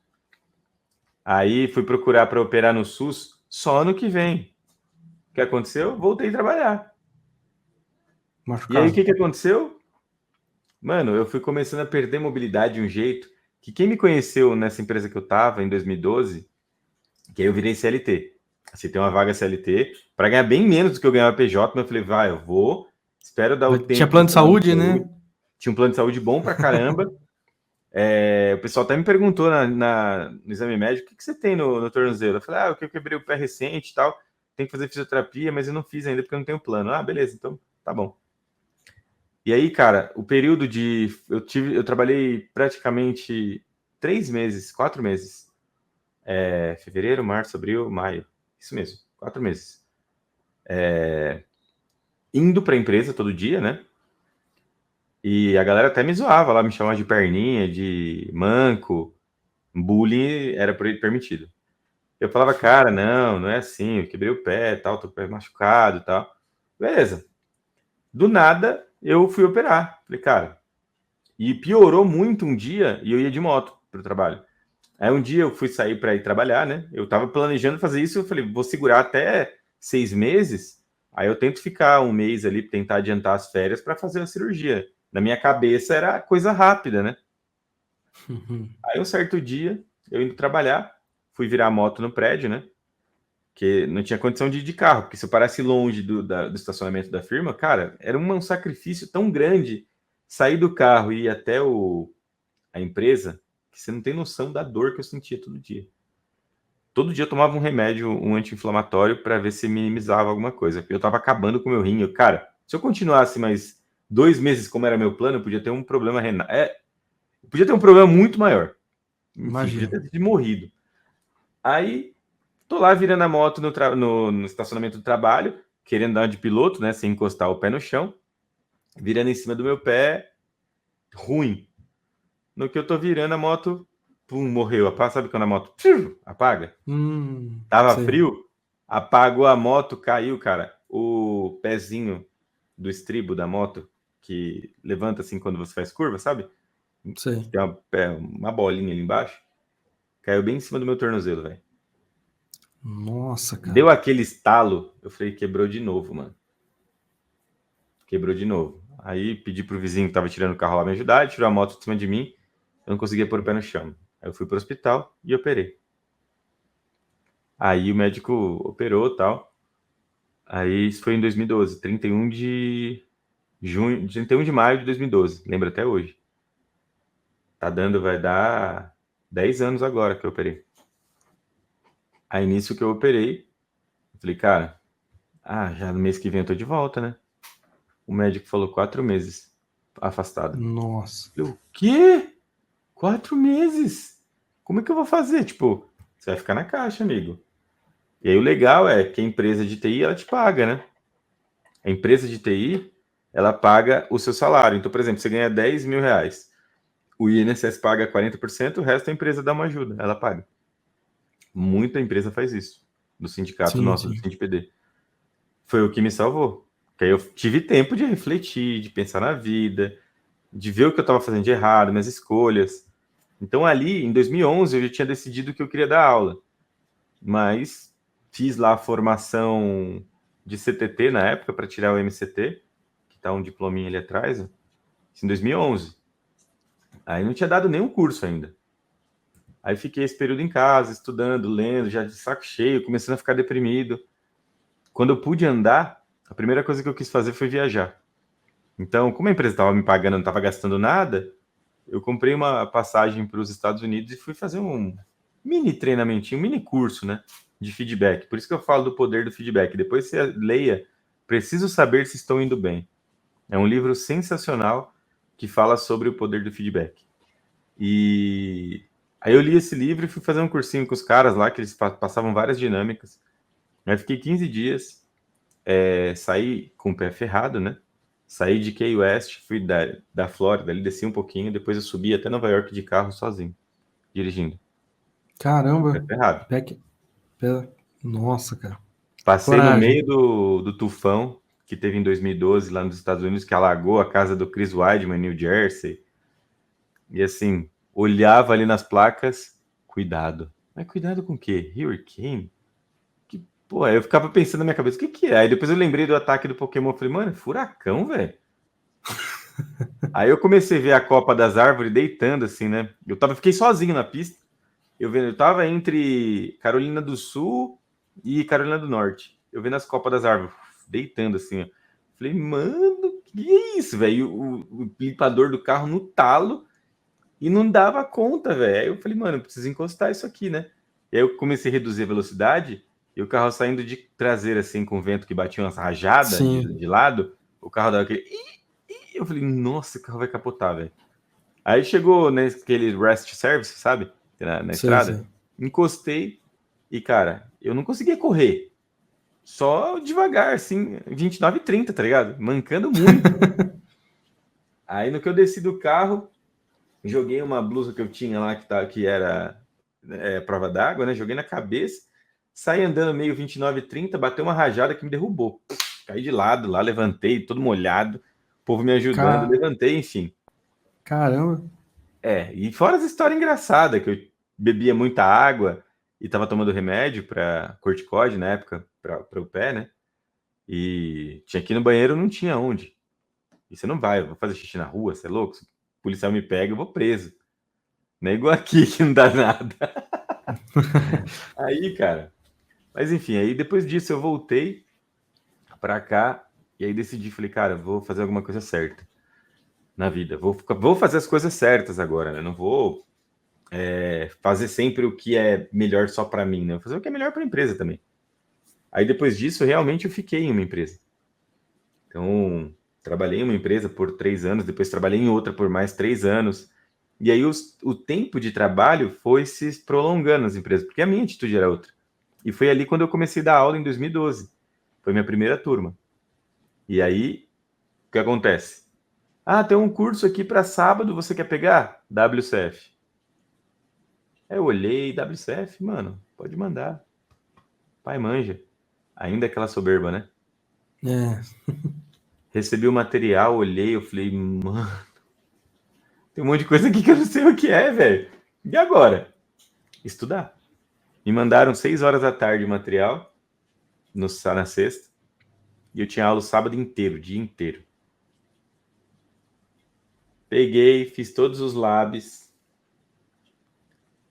Aí fui procurar para operar no SUS só ano que vem. O que aconteceu? Voltei a trabalhar. E aí, o machucado. que aconteceu? Mano, eu fui começando a perder mobilidade de um jeito que quem me conheceu nessa empresa que eu tava em 2012, que aí eu virei CLT. Aceitei uma vaga CLT para ganhar bem menos do que eu ganhava PJ, mas eu falei, vai, eu vou, espero dar o Tinha tempo do plano de plano de saúde, né? saúde. Tinha um plano de saúde bom pra caramba. O pessoal até me perguntou no exame médico, o que você tem no tornozelo? Eu falei, eu quebrei o pé recente e tal, tem que fazer fisioterapia, mas eu não fiz ainda porque eu não tenho plano. Ah, beleza, então tá bom. E aí, cara, o período de. Eu trabalhei praticamente 3 meses, 4 meses. Fevereiro, março, abril, maio. Isso mesmo, 4 meses. Indo pra empresa todo dia, né? E a galera até me zoava lá, me chamava de perninha, de manco. Bullying era permitido. Eu falava, cara, não é assim, eu quebrei o pé, tal, tô com o pé machucado e tal. Beleza. Do nada, eu fui operar. Falei, cara, e piorou muito um dia e eu ia de moto pro trabalho. Aí um dia eu fui sair para ir trabalhar, né? Eu tava planejando fazer isso, eu falei, vou segurar até 6 meses, aí eu tento ficar um mês ali, tentar adiantar as férias para fazer a cirurgia. Na minha cabeça era coisa rápida, né? Aí um certo dia, eu indo trabalhar, fui virar a moto no prédio, né? Que não tinha condição de ir de carro, porque se eu parasse longe do estacionamento da firma, cara, era um sacrifício tão grande sair do carro e ir até a empresa, que você não tem noção da dor que eu sentia todo dia. Todo dia eu tomava um remédio, um anti-inflamatório, para ver se minimizava alguma coisa, porque eu tava acabando com o meu rim. Cara, se eu continuasse mais 2 meses como era meu plano, eu podia ter um problema renal. Eu podia ter um problema muito maior. Enfim, podia Imagino. ter morrido. Aí, tô lá virando a moto no estacionamento do trabalho, querendo dar uma de piloto, né, sem encostar o pé no chão, virando em cima do meu pé, ruim. No que eu tô virando a moto, pum, morreu. Sabe quando a moto apaga? Tava Sei. frio, apagou a moto, caiu, cara. O pezinho do estribo da moto, que levanta assim quando você faz curva, sabe? Sei. Tem uma bolinha ali embaixo. Caiu bem em cima do meu tornozelo, velho. Nossa, Deu cara. aquele estalo, eu falei, quebrou de novo, mano. Quebrou de novo. Aí pedi pro vizinho que tava tirando o carro lá me ajudar, ele tirou a moto de cima de mim, eu não conseguia pôr o pé no chão. Aí eu fui pro hospital e operei. Aí o médico operou e tal. Aí isso foi em 2012, 31 de junho, 31 de maio de 2012, lembro até hoje. Vai dar 10 anos agora que eu operei. Aí nisso que eu operei, eu falei, cara, já no mês que vem eu tô de volta, né? O médico falou 4 meses afastado. Nossa. Eu falei, o quê? 4 meses? Como é que eu vou fazer? Tipo, você vai ficar na caixa, amigo. E aí o legal é que a empresa de TI, ela te paga, né? A empresa de TI, ela paga o seu salário. Então, por exemplo, você ganha 10 mil reais. O INSS paga 40%, o resto a empresa dá uma ajuda, ela paga. Muita empresa faz isso, do sindicato Sim, nosso, do sim. SINDPD. Foi o que me salvou. Porque aí eu tive tempo de refletir, de pensar na vida, de ver o que eu estava fazendo de errado, minhas escolhas. Então ali, em 2011, eu já tinha decidido que eu queria dar aula. Mas fiz lá a formação de CTT na época, para tirar o MCT, que está um diplominha ali atrás, em 2011. Aí não tinha dado nenhum curso ainda. Aí fiquei esse período em casa, estudando, lendo, já de saco cheio, começando a ficar deprimido. Quando eu pude andar, a primeira coisa que eu quis fazer foi viajar. Então, como a empresa estava me pagando, não estava gastando nada, eu comprei uma passagem para os Estados Unidos e fui fazer um mini treinamentinho, um mini curso, né, de feedback. Por isso que eu falo do poder do feedback. Depois você leia, Preciso Saber Se Estou Indo Bem. É um livro sensacional que fala sobre o poder do feedback. E aí eu li esse livro e fui fazer um cursinho com os caras lá, que eles passavam várias dinâmicas. Aí fiquei 15 dias, saí com o pé ferrado, né? Saí de Key West, fui da Flórida, ali desci um pouquinho, depois eu subi até Nova York de carro sozinho, dirigindo. Pé Caramba. ferrado. Back... Nossa, cara. Passei no Coragem. meio do tufão que teve em 2012 lá nos Estados Unidos, que alagou a casa do Chris Weidman, New Jersey. E assim, olhava ali nas placas, cuidado. Mas cuidado com o quê? Hurricane? Pô, aí eu ficava pensando na minha cabeça, o que que é? Aí depois eu lembrei do ataque do Pokémon, eu falei, mano, furacão, velho. Aí eu comecei a ver a copa das árvores deitando, assim, né? Fiquei sozinho na pista. Eu tava entre Carolina do Sul e Carolina do Norte. Eu vendo as copas das árvores deitando, assim, ó. Falei, mano, que é isso, velho? O limpador do carro no talo e não dava conta, velho. Aí eu falei, mano, eu preciso encostar isso aqui, né? E aí eu comecei a reduzir a velocidade e o carro saindo de traseira, assim, com o vento que batia umas rajadas Sim. de lado, o carro dava aquele. Eu falei, nossa, o carro vai capotar, velho. Aí chegou naquele rest service, sabe? Na Sei, estrada. sei. Encostei e, cara, eu não conseguia correr. Só devagar, assim, 29 e 30, tá ligado? Mancando muito. Aí no que eu desci do carro, joguei uma blusa que eu tinha lá que era prova d'água, né? Joguei na cabeça, saí andando meio 29, 30, bateu uma rajada que me derrubou. Caí de lado lá, levantei, todo molhado, o povo me ajudando, levantei, enfim. Caramba. E fora as histórias engraçadas, que eu bebia muita água e tava tomando remédio para corticóide na época, para o pé, né? E tinha que ir no banheiro, não tinha onde. E você não vai, eu vou fazer xixi na rua, você é louco? Se o policial me pega, eu vou preso. Não é igual aqui que não dá nada. Aí, cara. Mas enfim, aí depois disso eu voltei pra cá e aí decidi, falei, cara, vou fazer alguma coisa certa na vida. Vou fazer as coisas certas agora, né? Não vou fazer sempre o que é melhor só pra mim, né? Vou fazer o que é melhor pra empresa também. Aí depois disso, realmente eu fiquei em uma empresa. Então, trabalhei em uma empresa por 3 anos, depois trabalhei em outra por mais 3 anos. E aí o tempo de trabalho foi se prolongando nas empresas, porque a minha atitude era outra. E foi ali quando eu comecei a dar aula em 2012. Foi minha primeira turma. E aí, o que acontece? Ah, tem um curso aqui para sábado, você quer pegar? WCF. Aí eu olhei, WCF, mano, pode mandar. Pai manja. Ainda aquela soberba, né? É. Recebi o material, olhei, eu falei, mano, tem um monte de coisa aqui que eu não sei o que é, velho. E agora? Estudar. Me mandaram 6 horas da tarde o material, na sexta, e eu tinha aula o sábado inteiro, o dia inteiro. Peguei, fiz todos os labs.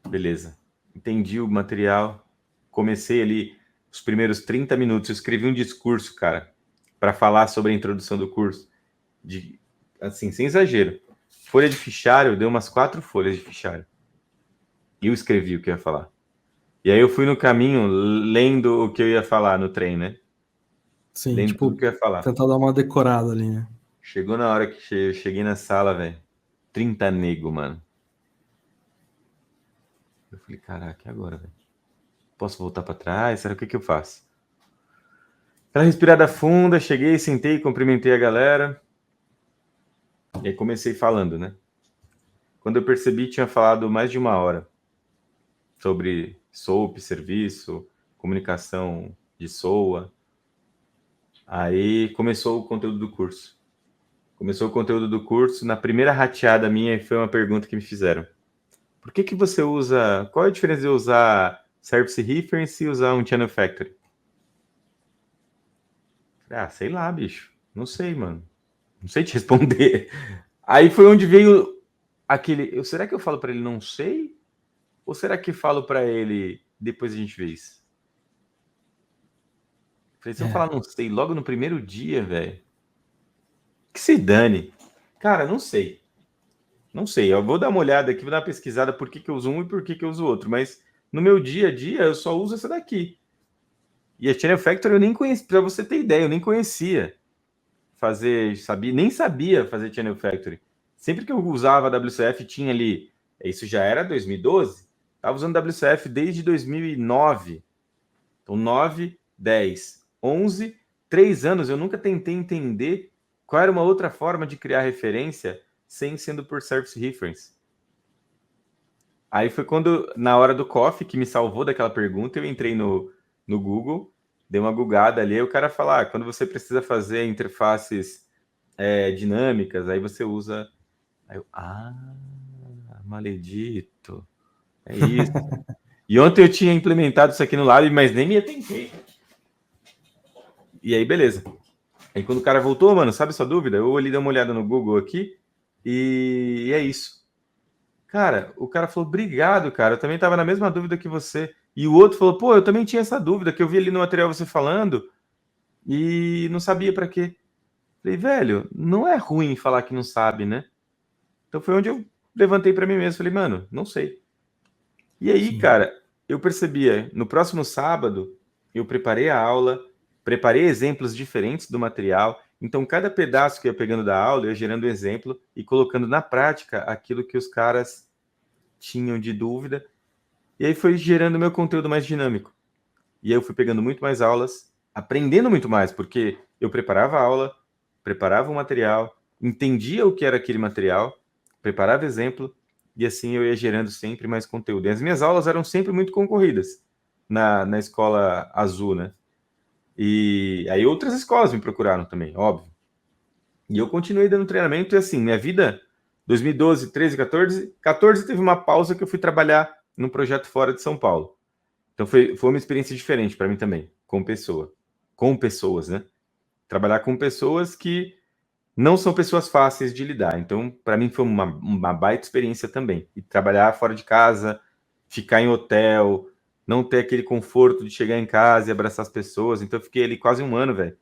Beleza. Entendi o material. Comecei ali os primeiros 30 minutos. Eu escrevi um discurso, cara, para falar sobre a introdução do curso. Assim, sem exagero. Folha de fichário, eu dei umas 4 folhas de fichário. E eu escrevi o que eu ia falar. E aí eu fui no caminho lendo o que eu ia falar no trem, né? Sim, Lendo tudo tipo, que eu ia falar. tentar dar uma decorada ali, né? Chegou na hora que eu cheguei na sala, velho. 30 nego, mano. Eu falei, caraca, e agora, velho? Posso voltar para trás? Será que eu faço? Aquela respirada funda, cheguei, sentei, cumprimentei a galera. E aí comecei falando, né? Quando eu percebi, tinha falado mais de 1 hora sobre SOAP, serviço, comunicação de SOA. Aí começou o conteúdo do curso. Começou o conteúdo do curso. Na primeira rateada minha, foi uma pergunta que me fizeram. Por que você usa... Qual é a diferença de usar Service Reference e usar um Channel Factory? Ah, sei lá, bicho. Não sei, mano. Não sei te responder. Aí foi onde veio aquele... Será que eu falo para ele não sei? Ou será que falo para ele depois a gente vê isso? Falei, se eu falar não sei logo no primeiro dia, velho, que se dane. Cara, não sei. Não sei. Eu vou dar uma olhada aqui, vou dar uma pesquisada por que eu uso um e por que eu uso outro. Mas no meu dia a dia eu só uso essa daqui. E a Channel Factory eu nem conhecia, pra você ter ideia, eu nem conhecia nem sabia fazer Channel Factory. Sempre que eu usava a WCF tinha ali, isso já era 2012, estava usando WCF desde 2009. Então 9, 10, 11, 3 anos eu nunca tentei entender qual era uma outra forma de criar referência sem sendo por Service Reference. Aí foi quando, na hora do coffee, que me salvou daquela pergunta, eu entrei no Google, dei uma googada ali, e o cara fala, quando você precisa fazer interfaces dinâmicas, aí você usa... Aí eu, maledito, é isso. E ontem eu tinha implementado isso aqui no Lab, mas nem me atentei. E aí, beleza. Aí quando o cara voltou, mano, sabe sua dúvida? Eu olhei, dei uma olhada no Google aqui, e é isso. Cara, o cara falou, obrigado, cara, eu também tava na mesma dúvida que você. E o outro falou, pô, eu também tinha essa dúvida, que eu vi ali no material você falando, e não sabia para quê. Falei, velho, não é ruim falar que não sabe, né? Então foi onde eu levantei para mim mesmo, falei, mano, não sei. E aí, Sim. cara, eu percebia, no próximo sábado, eu preparei a aula, preparei exemplos diferentes do material, então cada pedaço que eu ia pegando da aula, eu ia gerando um exemplo e colocando na prática aquilo que os caras tinham de dúvida, e aí foi gerando meu conteúdo mais dinâmico. E aí eu fui pegando muito mais aulas, aprendendo muito mais, porque eu preparava a aula, preparava o material, entendia o que era aquele material, preparava exemplo e assim eu ia gerando sempre mais conteúdo. E as minhas aulas eram sempre muito concorridas na escola azul, né? E aí outras escolas me procuraram também, óbvio. E eu continuei dando treinamento e assim, minha vida, 2012, 13, 14 teve uma pausa que eu fui trabalhar num projeto fora de São Paulo. Então foi uma experiência diferente para mim também, com pessoas, né? Trabalhar com pessoas que não são pessoas fáceis de lidar. Então, para mim foi uma baita experiência também. E trabalhar fora de casa, ficar em hotel, não ter aquele conforto de chegar em casa e abraçar as pessoas. Então, eu fiquei ali quase um ano, velho.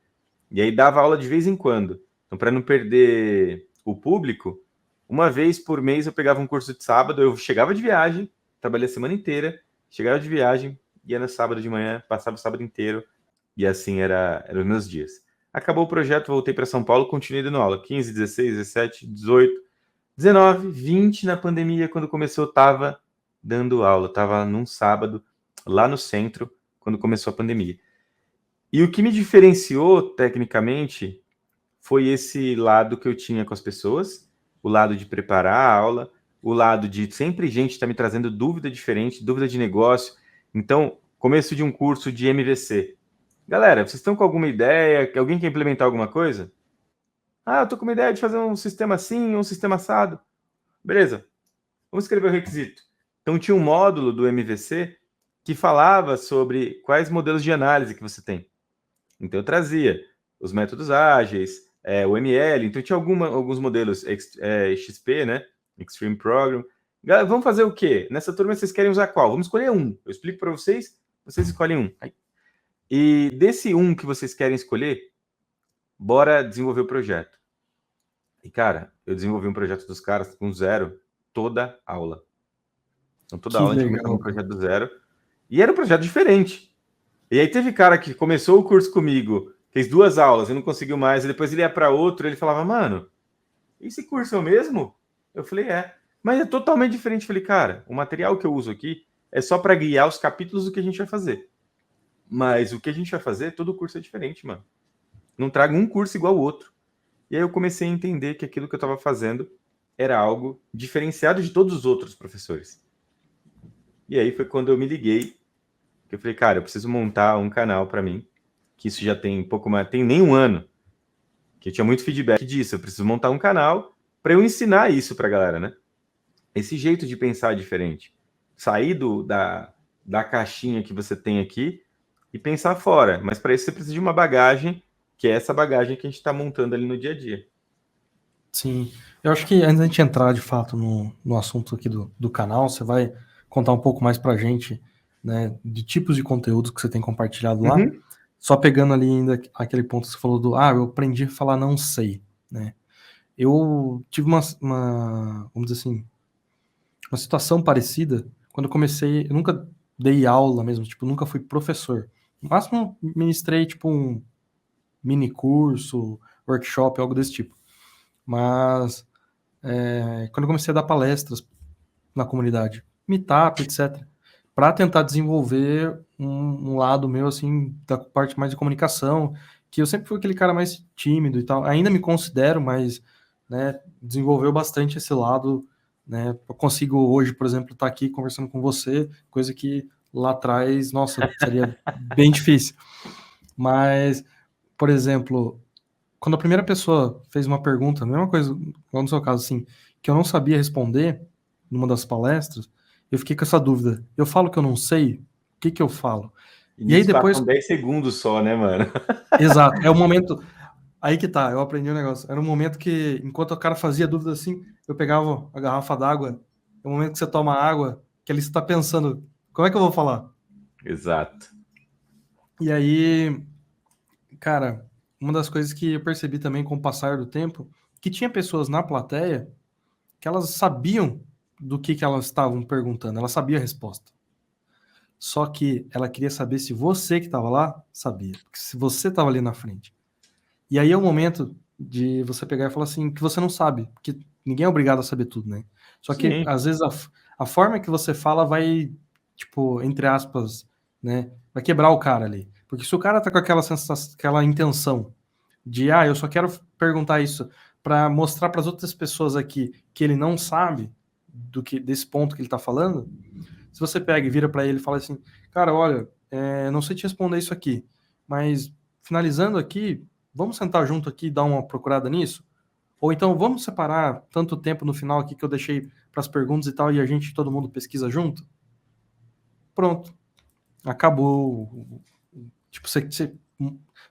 E aí dava aula de vez em quando. Então, para não perder o público, uma vez por mês eu pegava um curso de sábado, eu chegava de viagem, trabalhei a semana inteira, chegava de viagem, ia no sábado de manhã, passava o sábado inteiro, e assim eram os meus dias. Acabou o projeto, voltei para São Paulo, continuei dando aula. 15, 16, 17, 18, 19, 20 na pandemia, quando começou, eu estava dando aula. Estava num sábado, lá no centro, quando começou a pandemia. E o que me diferenciou, tecnicamente, foi esse lado que eu tinha com as pessoas, o lado de preparar a aula, o lado de sempre gente estar me trazendo dúvida diferente, dúvida de negócio. Então, começo de um curso de MVC. Galera, vocês estão com alguma ideia? Alguém quer implementar alguma coisa? Ah, eu tô com uma ideia de fazer um sistema assim, um sistema assado. Beleza, vamos escrever o requisito. Então tinha um módulo do MVC que falava sobre quais modelos de análise que você tem. Então eu trazia os métodos ágeis, o ML, então tinha alguns modelos XP, né? Extreme Program. Galera, vamos fazer o quê? Nessa turma vocês querem usar qual? Vamos escolher um. Eu explico para vocês, vocês escolhem um. E desse um que vocês querem escolher, bora desenvolver o projeto. E, cara, eu desenvolvi um projeto dos caras com zero, toda aula. Então, toda Que aula a gente começava um legal, cara. projeto do zero. E era um projeto diferente. E aí teve cara que começou o curso comigo, fez 2 aulas e não conseguiu mais, e depois ele ia para outro, ele falava, mano, esse curso é o mesmo? Eu falei, é. Mas é totalmente diferente. Eu falei, cara, o material que eu uso aqui é só para guiar os capítulos do que a gente vai fazer. Mas o que a gente vai fazer, todo curso é diferente, mano. Não trago um curso igual ao outro. E aí eu comecei a entender que aquilo que eu estava fazendo era algo diferenciado de todos os outros professores. E aí foi quando eu me liguei, que eu falei, cara, eu preciso montar um canal para mim, que isso já tem pouco mais, tem nem um ano, que eu tinha muito feedback disso. Eu preciso montar um canal para eu ensinar isso para a galera, né? Esse jeito de pensar diferente. Sair da caixinha que você tem aqui e pensar fora. Mas para isso você precisa de uma bagagem, que é essa bagagem que a gente está montando ali no dia a dia. Sim, eu acho que antes da gente entrar de fato no assunto aqui do canal, você vai contar um pouco mais pra gente, né, de tipos de conteúdos que você tem compartilhado lá. Uhum. Só pegando ali ainda aquele ponto que você falou eu aprendi a falar não sei, né? Eu tive vamos dizer assim, uma situação parecida quando eu comecei, eu nunca dei aula mesmo, tipo, nunca fui professor. No máximo, ministrei, tipo, um mini curso, workshop, algo desse tipo. Mas quando eu comecei a dar palestras na comunidade, meetup, etc., para tentar desenvolver um lado meu, assim, da parte mais de comunicação, que eu sempre fui aquele cara mais tímido e tal, ainda me considero, mas, né, desenvolveu bastante esse lado, né, eu consigo hoje, por exemplo, estar aqui conversando com você, coisa que lá atrás, nossa, seria bem difícil. Mas, por exemplo, quando a primeira pessoa fez uma pergunta, a mesma coisa, igual no seu caso, assim, que eu não sabia responder numa das palestras, eu fiquei com essa dúvida. Eu falo que eu não sei, o que que eu falo? E E aí nisso depois, passam 10 segundos só, né, mano? exato, é o momento, aí que tá, eu aprendi um negócio. Era um momento que, enquanto o cara fazia dúvida assim, eu pegava a garrafa d'água, é o momento que você toma água, que ali você tá pensando, como é que eu vou falar? Exato. E aí, cara, uma das coisas que eu percebi também com o passar do tempo, que tinha pessoas na plateia que elas sabiam do que elas estavam perguntando, ela sabia a resposta. Só que ela queria saber se você que estava lá sabia, porque se você estava ali na frente. E aí é o momento de você pegar e falar assim, que você não sabe, porque ninguém é obrigado a saber tudo, né? Só que Sim. às vezes a forma que você fala vai, tipo, entre aspas, né, vai quebrar o cara ali. Porque se o cara tá com aquela sensação, aquela intenção de, eu só quero perguntar isso para mostrar para as outras pessoas aqui que ele não sabe, desse ponto que ele está falando, se você pega e vira para ele e fala assim, cara, olha, não sei te responder isso aqui, mas finalizando aqui, vamos sentar junto aqui e dar uma procurada nisso? Ou então vamos separar tanto tempo no final aqui que eu deixei para as perguntas e tal, e todo mundo pesquisa junto? Pronto, acabou. Tipo, você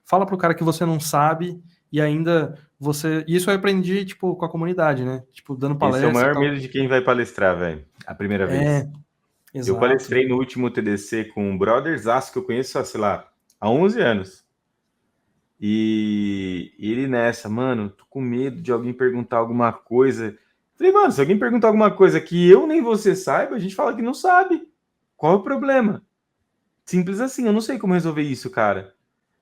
fala pro cara que você não sabe e ainda você. Isso eu aprendi, tipo, com a comunidade, né? Tipo, dando Esse é o palestra e maior tal. medo de quem vai palestrar, velho. A primeira vez. É, Eu exato. palestrei no último TDC com um brotherzaço que eu conheço, sei lá, há 11 anos. E ele nessa, mano, tô com medo de alguém perguntar alguma coisa. Falei, mano, se alguém perguntar alguma coisa que eu nem você saiba, a gente fala que não sabe. Qual é o problema? Simples assim, eu não sei como resolver isso, cara.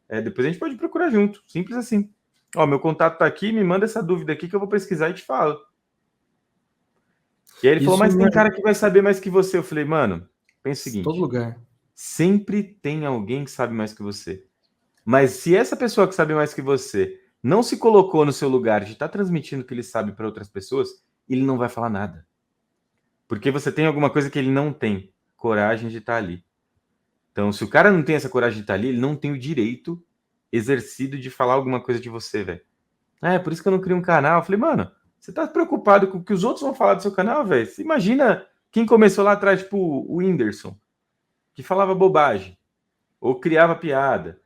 Depois a gente pode procurar junto. Simples assim. Ó, meu contato tá aqui, me manda essa dúvida aqui que eu vou pesquisar e te falo. E aí ele falou, Isso mas tem em cara que vai saber mais que você. Eu falei, mano, pensa o todo seguinte: lugar. sempre tem alguém que sabe mais que você. Mas se essa pessoa que sabe mais que você não se colocou no seu lugar de estar transmitindo o que ele sabe para outras pessoas, ele não vai falar nada. Porque você tem alguma coisa que ele não tem, coragem de estar ali. Então, se o cara não tem essa coragem de estar ali, ele não tem o direito exercido de falar alguma coisa de você, velho. Por isso que eu não crio um canal. Eu falei, mano, você tá preocupado com o que os outros vão falar do seu canal, velho? Você imagina quem começou lá atrás, tipo o Whindersson, que falava bobagem, ou criava piada.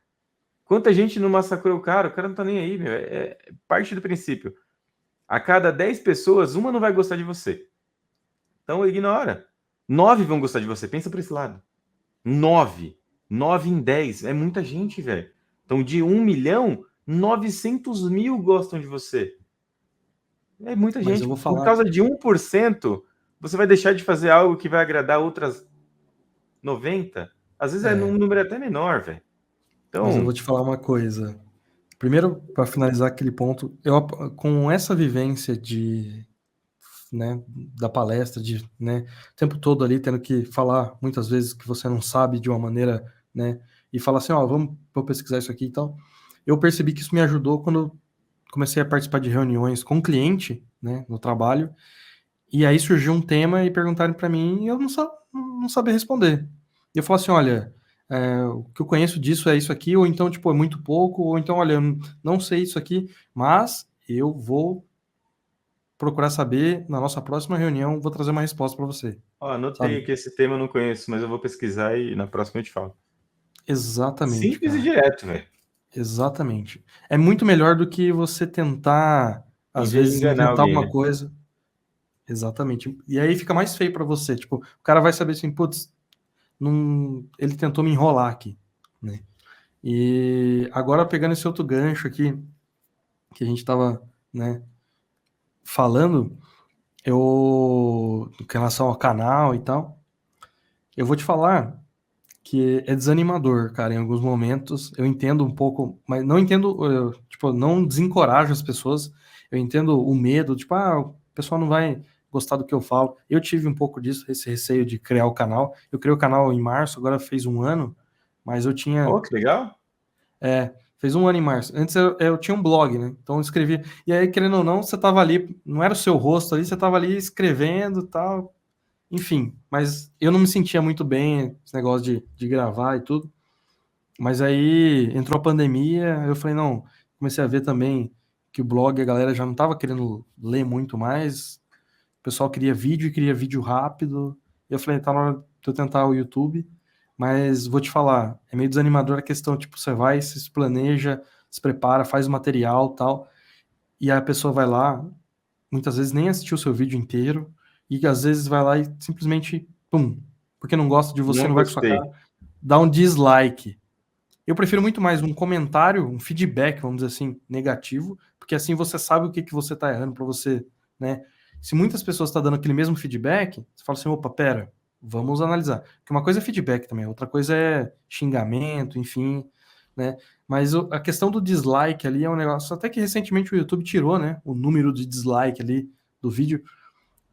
Quanta gente não massacrou o cara não tá nem aí, meu. Parte do princípio. A cada 10 pessoas, uma não vai gostar de você. Então ignora. 9 vão gostar de você. Pensa por esse lado. 9. 9 em 10. É muita gente, velho. Então de 1 milhão, 900 mil gostam de você. É muita Mas eu gente. vou Por falar. causa de 1%, você vai deixar de fazer algo que vai agradar outras 90? Às vezes é É, num número até menor, velho. mas eu vou Então, te falar uma coisa. Primeiro, para finalizar aquele ponto, com essa vivência de, né, da palestra, de, né, o tempo todo ali tendo que falar muitas vezes que você não sabe de uma maneira, né, e falar assim, ó, vou pesquisar isso aqui e tal. Eu percebi que isso me ajudou quando eu comecei a participar de reuniões com cliente, né, no trabalho, e aí surgiu um tema e perguntaram para mim e eu não sabia responder. E eu falo assim, olha, o que eu conheço disso é isso aqui, ou então, tipo, é muito pouco, ou então, olha, eu não sei isso aqui, mas eu vou procurar saber na nossa próxima reunião, vou trazer uma resposta para você, ó, anotei sabe? que esse tema eu não conheço, mas eu vou pesquisar e na próxima eu te falo. Exatamente, Simples e cara. direto, velho. Exatamente. É muito melhor do que você tentar, Em às vez de vezes, enganar inventar alguém, alguma né? coisa. Exatamente. E aí fica mais feio para você. Tipo, o cara vai saber assim, putz, ele tentou me enrolar aqui, né? E agora pegando esse outro gancho aqui que a gente estava, né, falando, com relação ao canal e tal, eu vou te falar que é desanimador, cara, em alguns momentos. Eu entendo um pouco, mas não entendo, tipo, não desencorajo as pessoas. Eu entendo o medo, tipo, o pessoal não vai gostar do que eu falo. Eu tive um pouco disso, esse receio de criar o canal. Eu criei o canal em março, agora fez um ano, mas eu tinha. Pô, que legal. Fez um ano em março. Antes eu tinha um blog, né? Então eu escrevia. E aí, querendo ou não, você tava ali, não era o seu rosto ali, você tava ali escrevendo e tal. Enfim, mas eu não me sentia muito bem, esse negócio de gravar e tudo. Mas aí entrou a pandemia, eu falei, não, comecei a ver também que o blog, a galera já não tava querendo ler muito mais. O pessoal queria vídeo e queria vídeo rápido. E eu falei, tá na hora de eu tentar o YouTube. Mas vou te falar, é meio desanimador a questão, tipo, você vai, se planeja, se prepara, faz o material tal, e a pessoa vai lá, muitas vezes nem assistiu o seu vídeo inteiro, e às vezes vai lá e simplesmente, pum, porque não gosta de você, Não não vai com sua cara, gostei. dá um dislike. Eu prefiro muito mais um comentário, um feedback, vamos dizer assim, negativo, porque assim você sabe o que que você tá errando para você, né? Se muitas pessoas estão dando aquele mesmo feedback, você fala assim, opa, pera, vamos analisar. Porque uma coisa é feedback também, outra coisa é xingamento, enfim, né? Mas a questão do dislike ali é um negócio, até que recentemente o YouTube tirou, né, o número de dislike ali do vídeo,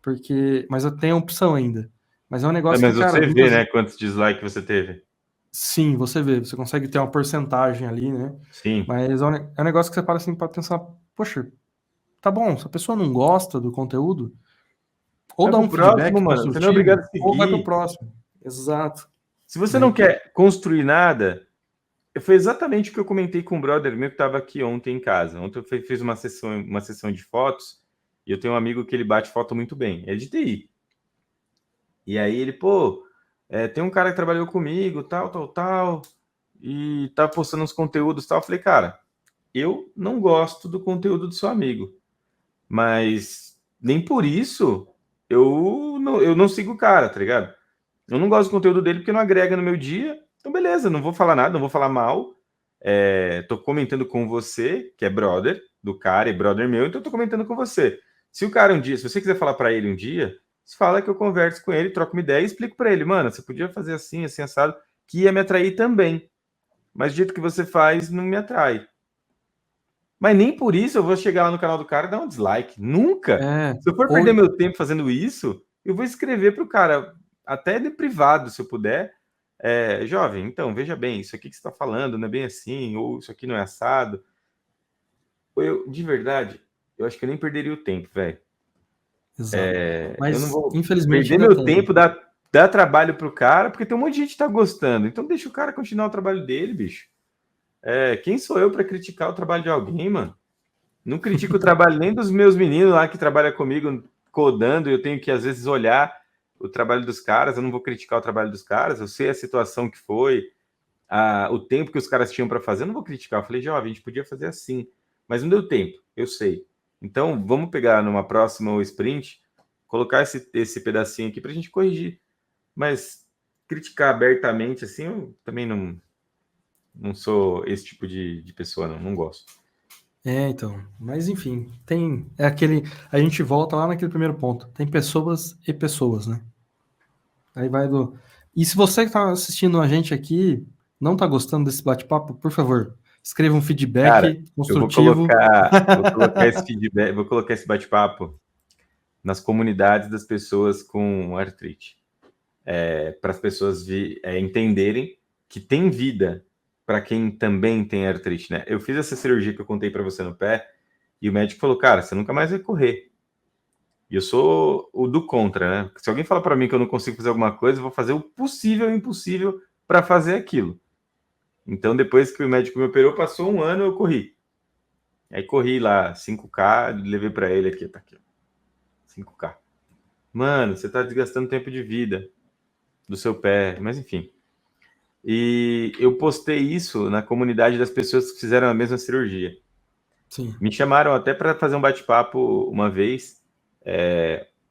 porque, mas tem a opção ainda. Mas é um negócio que, Mas cara, você vê, muitas, né, quantos dislikes você teve. sim, você vê, você consegue ter uma porcentagem ali, né? Sim. Mas é um negócio que você para assim para pensar, poxa, tá bom, se a pessoa não gosta do conteúdo, Ou Vai dá pro um feedback próximo, mano. Você não é construtivo, obrigado a ou vai pro seguir. próximo. Exato. Se você não quer construir nada, foi exatamente o que eu comentei com um brother meu que estava aqui ontem em casa. Ontem eu fiz uma sessão de fotos e eu tenho um amigo que ele bate foto muito bem. É de TI. E aí ele, pô, tem um cara que trabalhou comigo, tal, e tá postando uns conteúdos, tal. Eu falei, cara, eu não gosto do conteúdo do seu amigo, mas nem por isso eu não sigo o cara, tá ligado? Eu não gosto do conteúdo dele porque não agrega no meu dia. Então, beleza, não vou falar nada, não vou falar mal. Tô comentando com você, que é brother do cara e brother meu, então tô comentando com você. Se o cara um dia, se você quiser falar para ele um dia, você fala que eu converso com ele, troco uma ideia e explico para ele, mano, você podia fazer assim, assim, assado, que ia me atrair também. Mas do jeito que você faz, não me atrai. Mas nem por isso eu vou chegar lá no canal do cara e dar um dislike. Nunca! Se eu for Ou, perder meu tempo fazendo isso, eu vou escrever pro cara, até de privado, se eu puder. Jovem, então, veja bem, isso aqui que você está falando não é bem assim, ou isso aqui não é assado. De verdade, eu acho que eu nem perderia o tempo, velho. exato. Eu não Mas, vou infelizmente, perder ainda meu tem. tempo, dar trabalho pro cara, porque tem um monte de gente que tá gostando. Então deixa o cara continuar o trabalho dele, bicho. Quem sou eu para criticar o trabalho de alguém, mano? Não critico o trabalho nem dos meus meninos lá que trabalham comigo codando, eu tenho que às vezes olhar o trabalho dos caras, eu não vou criticar o trabalho dos caras, eu sei a situação que foi, o tempo que os caras tinham para fazer, eu não vou criticar. Eu falei, jovem, a gente podia fazer assim, mas não deu tempo, eu sei. Então, vamos pegar numa próxima sprint, colocar esse pedacinho aqui para a gente corrigir. Mas criticar abertamente, assim, eu também não sou esse tipo de pessoa, não gosto. Então. Mas, enfim, tem. É aquele. A gente volta lá naquele primeiro ponto. Tem pessoas e pessoas, né? Aí vai do. E se você que tá assistindo a gente aqui, não tá gostando desse bate-papo, por favor, escreva um Cara, feedback eu construtivo. vou colocar esse feedback, vou colocar esse bate-papo nas comunidades das pessoas com artrite, para as pessoas entenderem que tem vida para quem também tem artrite, né? Eu fiz essa cirurgia que eu contei para você no pé e o médico falou, cara, você nunca mais vai correr. E eu sou o do contra, né? Se alguém fala para mim que eu não consigo fazer alguma coisa, eu vou fazer o possível e o impossível para fazer aquilo. Então, depois que o médico me operou, passou um ano, eu corri. Aí corri lá, 5K, levei para ele aqui, tá aqui, 5K. Mano, você tá desgastando tempo de vida do seu pé, mas enfim. E eu postei isso na comunidade das pessoas que fizeram a mesma cirurgia. Sim. Me chamaram até para fazer um bate-papo uma vez,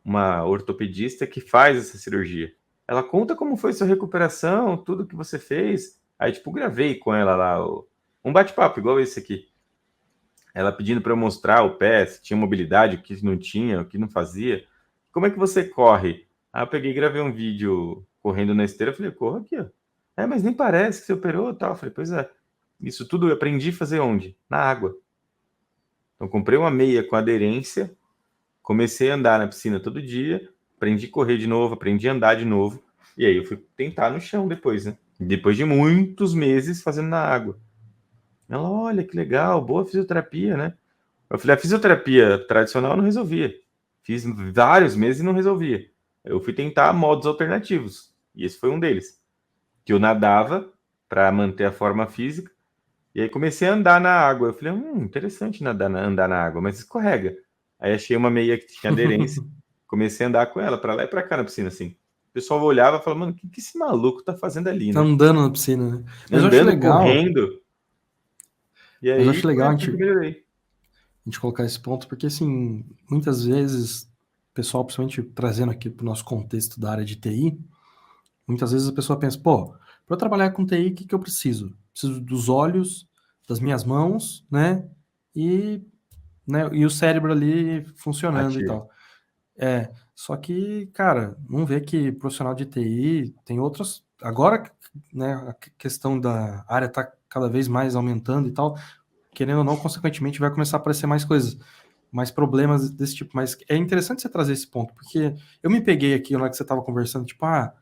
uma ortopedista que faz essa cirurgia. Ela conta como foi sua recuperação, tudo que você fez. Aí, tipo, gravei com ela lá um bate-papo igual esse aqui. Ela pedindo para eu mostrar o pé, se tinha mobilidade, o que não tinha, o que não fazia. Como é que você corre? Aí eu peguei e gravei um vídeo correndo na esteira. Eu falei, corro aqui, ó. Mas nem parece que você operou e tal. Eu falei, pois é. Isso tudo eu aprendi a fazer onde? Na água. Então, comprei uma meia com aderência, comecei a andar na piscina todo dia, aprendi a correr de novo, aprendi a andar de novo. E aí eu fui tentar no chão depois, né? Depois de muitos meses fazendo na água. Ela, olha que legal, boa fisioterapia, né? Eu falei, a fisioterapia tradicional não resolvia. Fiz vários meses e não resolvia. Eu fui tentar modos alternativos. E esse foi um deles. Que eu nadava para manter a forma física. E aí comecei a andar na água. Eu falei, interessante andar na água, mas escorrega. Aí achei uma meia que tinha aderência. Comecei a andar com ela para lá e para cá na piscina, assim. O pessoal olhava e falava, mano, o que esse maluco tá fazendo ali, Tá né? andando na piscina, né? Mas eu acho Andando, legal. correndo. E Mas eu aí acho foi legal assim que eu melhorei. a gente colocar esse ponto, porque assim, muitas vezes, o pessoal, principalmente trazendo aqui para o nosso contexto da área de TI, muitas vezes a pessoa pensa, pô, para eu trabalhar com TI, o que eu preciso? Preciso dos olhos, das minhas mãos, né? E o cérebro ali funcionando e Ativo. tal. Só que, cara, vamos ver que profissional de TI tem outras. Agora, né, a questão da área tá cada vez mais aumentando e tal, querendo ou não, consequentemente vai começar a aparecer mais coisas, mais problemas desse tipo. Mas é interessante você trazer esse ponto, porque eu me peguei aqui na hora que você estava conversando, tipo, a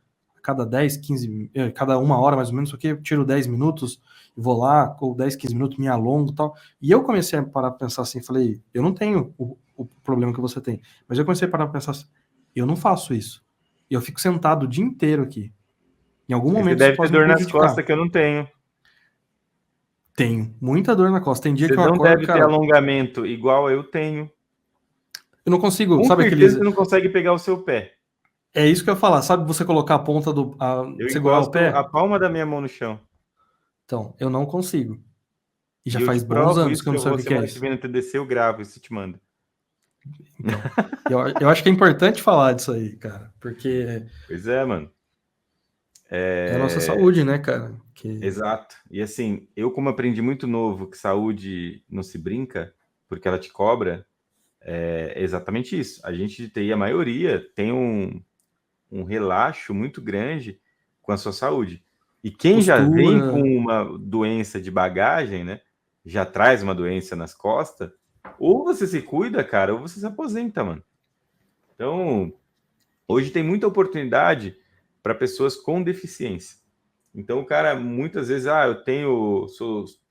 cada 10, 15, cada uma hora mais ou menos, só que eu tiro 10 minutos e vou lá, ou 10, 15 minutos, me alongo e tal. E eu comecei a parar pra pensar assim, falei, eu não tenho o problema que você tem, mas eu comecei a parar pra pensar assim, Eu não faço isso. E eu fico sentado o dia inteiro aqui. Em algum Porque você momento isso deve ter pode me dor nas prejudicar. costas que eu não tenho. Tenho muita dor na costa. Tem dia Você que eu não acordo, deve ter cara, alongamento igual eu tenho. eu não consigo, Com sabe certeza aqueles. você não consegue pegar o seu pé. É isso que eu ia falar, sabe você colocar a ponta do. Eu Segurar o encosto a pé? palma da minha mão no chão. Então, eu não consigo. E já E eu te faz bons provo anos que isso eu que não eu sei o vou que que é semana que isso. vem no TDC, eu gravo isso e te mando. Então, eu acho que é importante falar disso aí, cara, porque Pois é, mano. é a nossa saúde, né, cara? Exato. E assim, eu como aprendi muito novo que saúde não se brinca, porque ela te cobra, é exatamente isso. A gente de TI, a maioria, tem um relaxo muito grande com a sua saúde. E quem já vem com Postura, uma doença de bagagem, né? Já traz uma doença nas costas, ou você se cuida, cara, ou você se aposenta, mano. Então, hoje tem muita oportunidade para pessoas com deficiência. Então, o cara, muitas vezes, eu tenho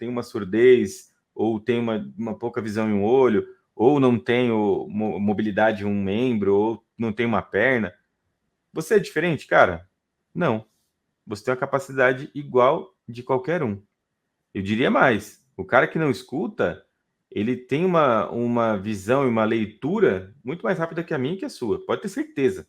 uma surdez, ou tenho uma pouca visão em um olho, ou não tenho mobilidade em um membro, ou não tenho uma perna. Você é diferente, cara? Não. Você tem uma capacidade igual de qualquer um. Eu diria mais: o cara que não escuta, ele tem uma visão e uma leitura muito mais rápida que a minha e que a sua. Pode ter certeza.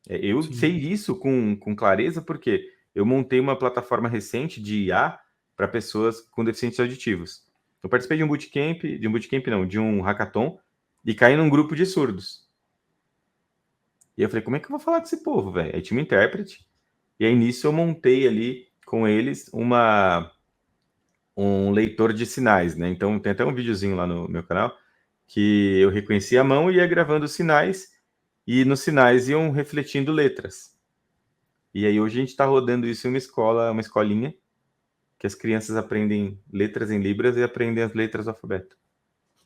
Eu sei sim. isso com clareza porque eu montei uma plataforma recente de IA para pessoas com deficientes auditivos. Eu participei de um bootcamp não, de um hackathon, e caí num grupo de surdos. E eu falei, como é que eu vou falar com esse povo, velho? Aí tinha um intérprete, e aí nisso eu montei ali com eles um leitor de sinais, né? Então tem até um videozinho lá no meu canal que eu reconhecia a mão e ia gravando os sinais, e nos sinais iam refletindo letras. E aí hoje a gente está rodando isso em uma escola, uma escolinha, que as crianças aprendem letras em Libras e aprendem as letras do alfabeto.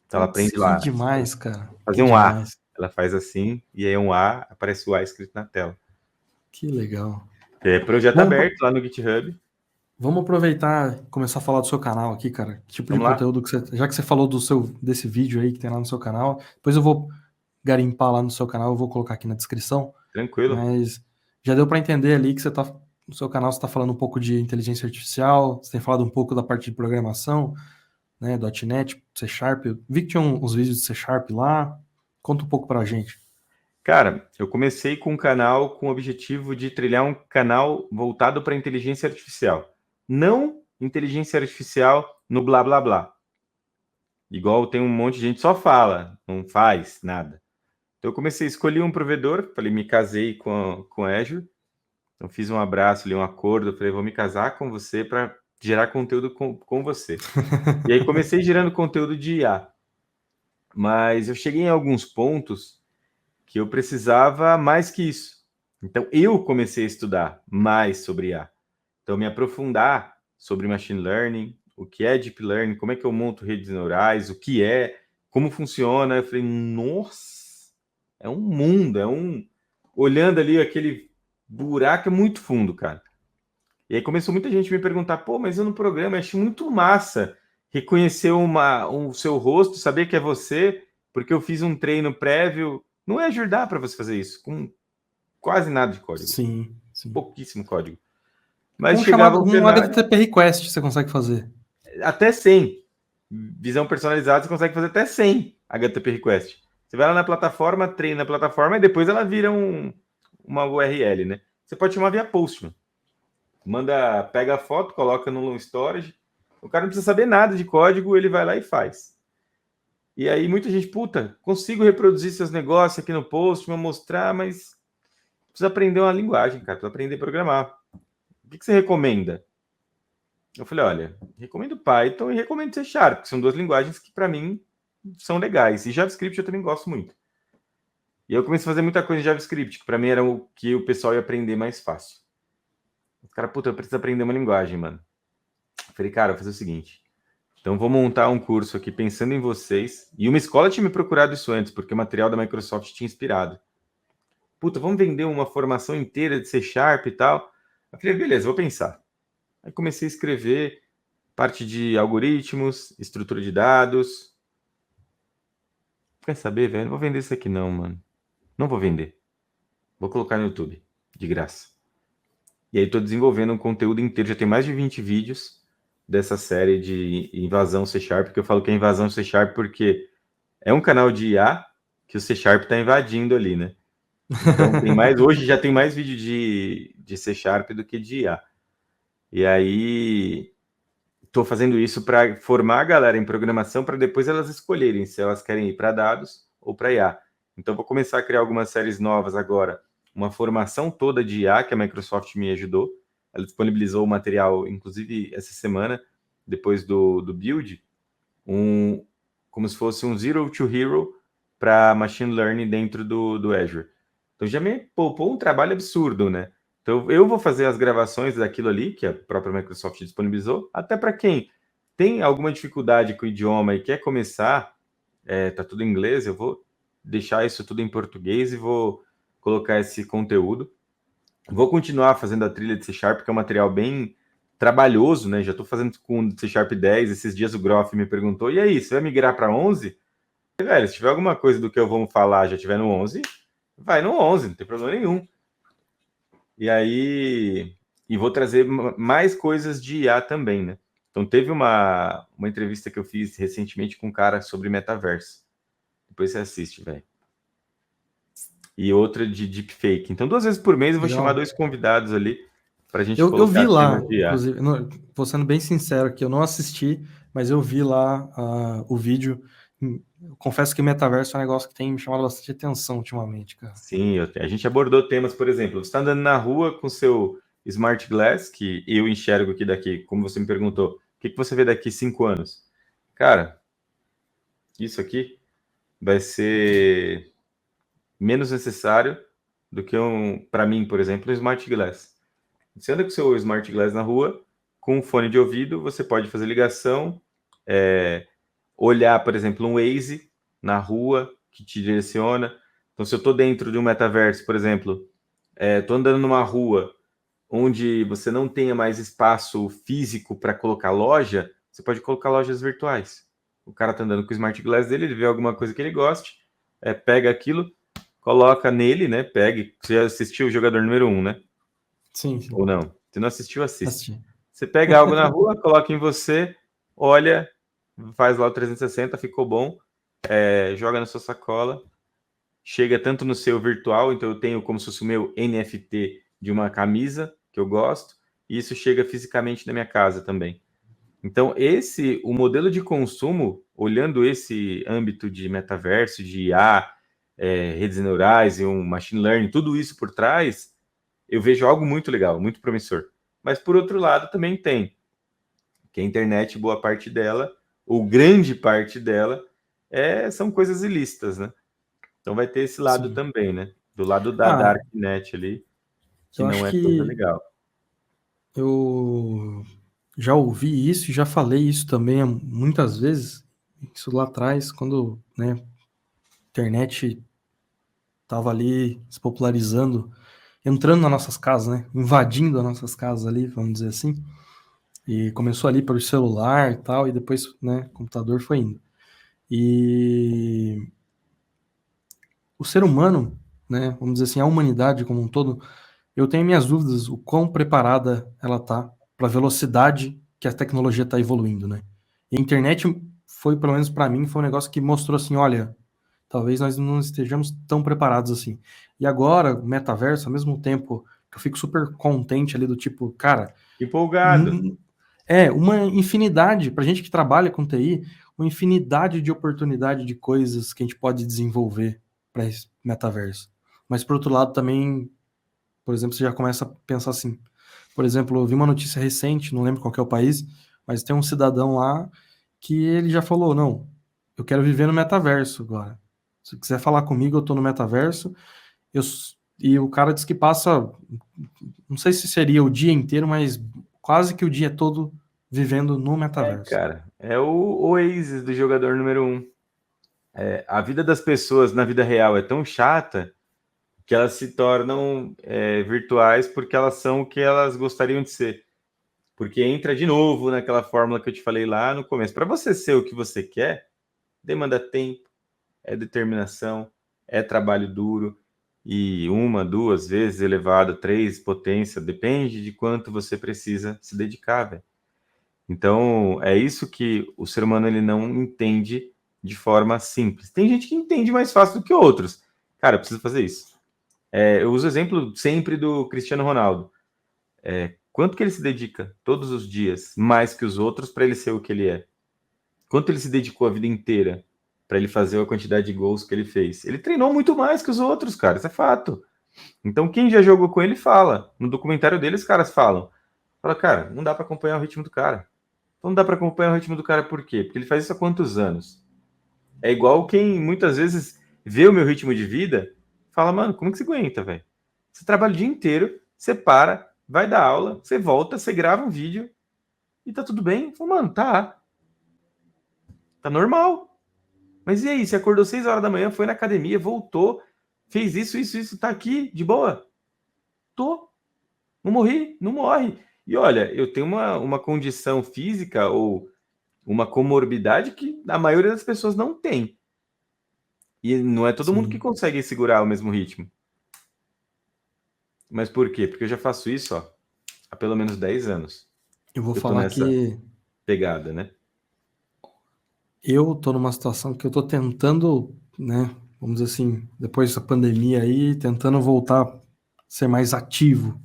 Então ela Putz, aprende que lá, demais, cara. fazer Que um A. demais. Ela faz assim, e aí é um A, aparece o A escrito na tela. Que legal. É projeto Vamos, aberto lá no GitHub. vamos aproveitar e começar a falar do seu canal aqui, cara. Que tipo de Vamos lá? conteúdo que você. Já que você falou desse vídeo aí que tem lá no seu canal, depois eu vou garimpar lá no seu canal, eu vou colocar aqui na descrição. Tranquilo. Mas já deu para entender ali que você tá. No seu canal você está falando um pouco de inteligência artificial, você tem falado um pouco da parte de programação, né? .NET, C Sharp. Eu vi que tinha uns vídeos de C Sharp lá. Conta um pouco pra gente. Cara, eu comecei com um canal com o objetivo de trilhar um canal voltado para inteligência artificial. Não inteligência artificial no blá blá blá. Igual tem um monte de gente só fala, não faz nada. Então eu comecei a escolher um provedor, falei, me casei com Azure, então fiz um abraço ali, um acordo, falei, vou me casar com você para gerar conteúdo com você. E aí comecei gerando conteúdo de IA, mas eu cheguei em alguns pontos que eu precisava mais que isso. Então eu comecei a estudar mais sobre IA. Então me aprofundar sobre machine learning, o que é deep learning, como é que eu monto redes neurais, o que é, como funciona. Eu falei, nossa, é um mundo, olhando ali aquele buraco é muito fundo, cara. E aí começou muita gente a me perguntar, pô, mas eu no programa achei muito massa reconhecer o seu rosto, saber que é você, porque eu fiz um treino prévio. Não é ajudar para você fazer isso, com quase nada de código, Sim, sim. pouquíssimo código. Com Mas um chegava chamado, um um cenário, HTTP request você consegue fazer. até 100. Visão personalizada, você consegue fazer até 100 HTTP request. Você vai lá na plataforma, treina na plataforma e depois ela vira uma URL, né? Você pode chamar via Postman. Manda, pega a foto, coloca no storage. O cara não precisa saber nada de código, ele vai lá e faz. E aí muita gente, puta, consigo reproduzir seus negócios aqui no Postman, mostrar, mas precisa aprender uma linguagem, cara, precisa aprender a programar. O que você recomenda? Eu falei, olha, recomendo Python e recomendo C Sharp, que são duas linguagens que para mim são legais. E JavaScript eu também gosto muito. E eu comecei a fazer muita coisa em JavaScript, que para mim era o que o pessoal ia aprender mais fácil. O cara, puta, eu preciso aprender uma linguagem, mano. Eu falei, cara, eu vou fazer o seguinte. Então vou montar um curso aqui pensando em vocês. E uma escola tinha me procurado isso antes, porque o material da Microsoft tinha inspirado. Puta, vamos vender uma formação inteira de C Sharp e tal. Eu falei, beleza, vou pensar. Aí comecei a escrever parte de algoritmos, estrutura de dados. Quer saber, velho? Não vou vender isso aqui não, mano. Não vou vender. Vou colocar no YouTube, de graça. E aí estou desenvolvendo um conteúdo inteiro, já tem mais de 20 vídeos dessa série de invasão C Sharp, que eu falo que é invasão C Sharp porque é um canal de IA que o C Sharp está invadindo ali, né? Então tem mais, hoje já tem mais vídeo de C Sharp do que de IA. E aí estou fazendo isso para formar a galera em programação para depois elas escolherem se elas querem ir para dados ou para IA. Então vou começar a criar algumas séries novas agora, uma formação toda de IA que a Microsoft me ajudou. Ela disponibilizou o material, inclusive essa semana, depois do build, como se fosse um Zero to Hero para Machine Learning dentro do Azure. Então já me poupou um trabalho absurdo, né? Então eu vou fazer as gravações daquilo ali, que a própria Microsoft disponibilizou, até para quem tem alguma dificuldade com o idioma e quer começar, tá tudo em inglês, eu vou deixar isso tudo em português e vou colocar esse conteúdo. Vou continuar fazendo a trilha de C Sharp, que é um material bem trabalhoso, né? Já estou fazendo com C Sharp 10. Esses dias o Groff me perguntou: e aí, você vai migrar para 11? E, velho, se tiver alguma coisa do que eu vou falar já tiver no 11, vai no 11, não tem problema nenhum. E aí, e vou trazer mais coisas de IA também, né? Então teve uma entrevista que eu fiz recentemente com um cara sobre metaverso. Depois você assiste, velho. E outra de deepfake. Então 2 vezes por mês eu vou chamar Legal. 2 convidados ali para a gente Eu vi colocar lá, temas de IA. inclusive, vou sendo bem sincero aqui, eu não assisti, mas eu vi lá o vídeo. Eu confesso que metaverso é um negócio que tem me chamado bastante atenção ultimamente, cara. Sim, a gente abordou temas, por exemplo, você está andando na rua com seu Smart Glass, que eu enxergo aqui daqui, como você me perguntou, o que você vê daqui 5 anos? Cara, isso aqui vai ser menos necessário do que para mim, por exemplo, um Smart Glass. Você anda com seu Smart Glass na rua, com um fone de ouvido, você pode fazer ligação, olhar, por exemplo, um Waze na rua que te direciona. Então, se eu estou dentro de um metaverso, por exemplo, estou andando numa rua onde você não tenha mais espaço físico para colocar loja, você pode colocar lojas virtuais. O cara está andando com o Smart Glass dele, ele vê alguma coisa que ele goste, pega aquilo, coloca nele, né? Pega. Você já assistiu o jogador número 1, né? Sim, sim. Ou não? Se não assistiu, assiste. Assisti. Você pega algo na rua, coloca em você, olha, faz lá o 360, ficou bom, joga na sua sacola, chega tanto no seu virtual, então eu tenho como se fosse o meu NFT de uma camisa que eu gosto, e isso chega fisicamente na minha casa também. Então, o modelo de consumo, olhando esse âmbito de metaverso, de IA, redes neurais e um machine learning, tudo isso por trás, eu vejo algo muito legal, muito promissor. Mas, por outro lado, também tem que a internet, boa parte dela, ou grande parte dela, são coisas ilícitas, né? Então vai ter esse lado Sim. também, né? Do lado da Ah, Darknet ali, que eu não acho é coisa que legal. eu já ouvi isso e já falei isso também muitas vezes. Isso lá atrás, quando, né, a internet tava ali se popularizando, entrando nas nossas casas, né? Invadindo as nossas casas ali, vamos dizer assim. E começou ali pelo celular e tal, e depois, né, o computador foi indo. E o ser humano, né, vamos dizer assim, a humanidade como um todo, eu tenho minhas dúvidas o quão preparada ela tá para a velocidade que a tecnologia está evoluindo, né? E a internet foi, pelo menos para mim, foi um negócio que mostrou assim, olha, talvez nós não estejamos tão preparados assim. E agora, o metaverso, ao mesmo tempo que eu fico super contente ali do tipo, cara, Empolgado. uma infinidade, pra gente que trabalha com TI, uma infinidade de oportunidade de coisas que a gente pode desenvolver para esse metaverso. Mas por outro lado também, por exemplo, você já começa a pensar assim. Por exemplo, eu vi uma notícia recente, não lembro qual que é o país, mas tem um cidadão lá que ele já falou, não, eu quero viver no metaverso agora. Se quiser falar comigo, eu tô no metaverso. Eu, e o cara diz que passa, não sei se seria o dia inteiro, mas quase que o dia todo vivendo no metaverso. Cara, é o Oasis do jogador número 1. A vida das pessoas na vida real é tão chata que elas se tornam virtuais porque elas são o que elas gostariam de ser. Porque entra de novo naquela fórmula que eu te falei lá no começo. Para você ser o que você quer, demanda tempo, é determinação, é trabalho duro. e 1, 2 vezes elevado a 3 potência, depende de quanto você precisa se dedicar, velho. Então, é isso que o ser humano ele não entende de forma simples. Tem gente que entende mais fácil do que outros. Cara, eu preciso fazer isso. Eu uso o exemplo sempre do Cristiano Ronaldo. Quanto que ele se dedica todos os dias, mais que os outros, para ele ser o que ele é? Quanto ele se dedicou a vida inteira para ele fazer a quantidade de gols que ele fez? Ele treinou muito mais que os outros, cara, isso é fato. Então, quem já jogou com ele fala. No documentário dele, os caras falam. Fala, cara, não dá para acompanhar o ritmo do cara. Então, não dá para acompanhar o ritmo do cara por quê? Porque ele faz isso há quantos anos? É igual quem muitas vezes vê o meu ritmo de vida, fala, mano, como que você aguenta, velho? Você trabalha o dia inteiro, você para, vai dar aula, você volta, você grava um vídeo e tá tudo bem? Fala, mano, tá normal. Mas e aí, você acordou 6 horas da manhã, foi na academia, voltou, fez isso, tá aqui, de boa? Tô. Não morri, não morre. E olha, eu tenho uma condição física ou uma comorbidade que a maioria das pessoas não tem. E não é todo mundo que Sim. consegue segurar o mesmo ritmo. Mas por quê? Porque eu já faço isso, ó, há pelo menos 10 anos. Eu vou Eu tô falar nessa que pegada, né? eu tô numa situação que eu tô tentando, né, vamos dizer assim, depois dessa pandemia aí, tentando voltar a ser mais ativo.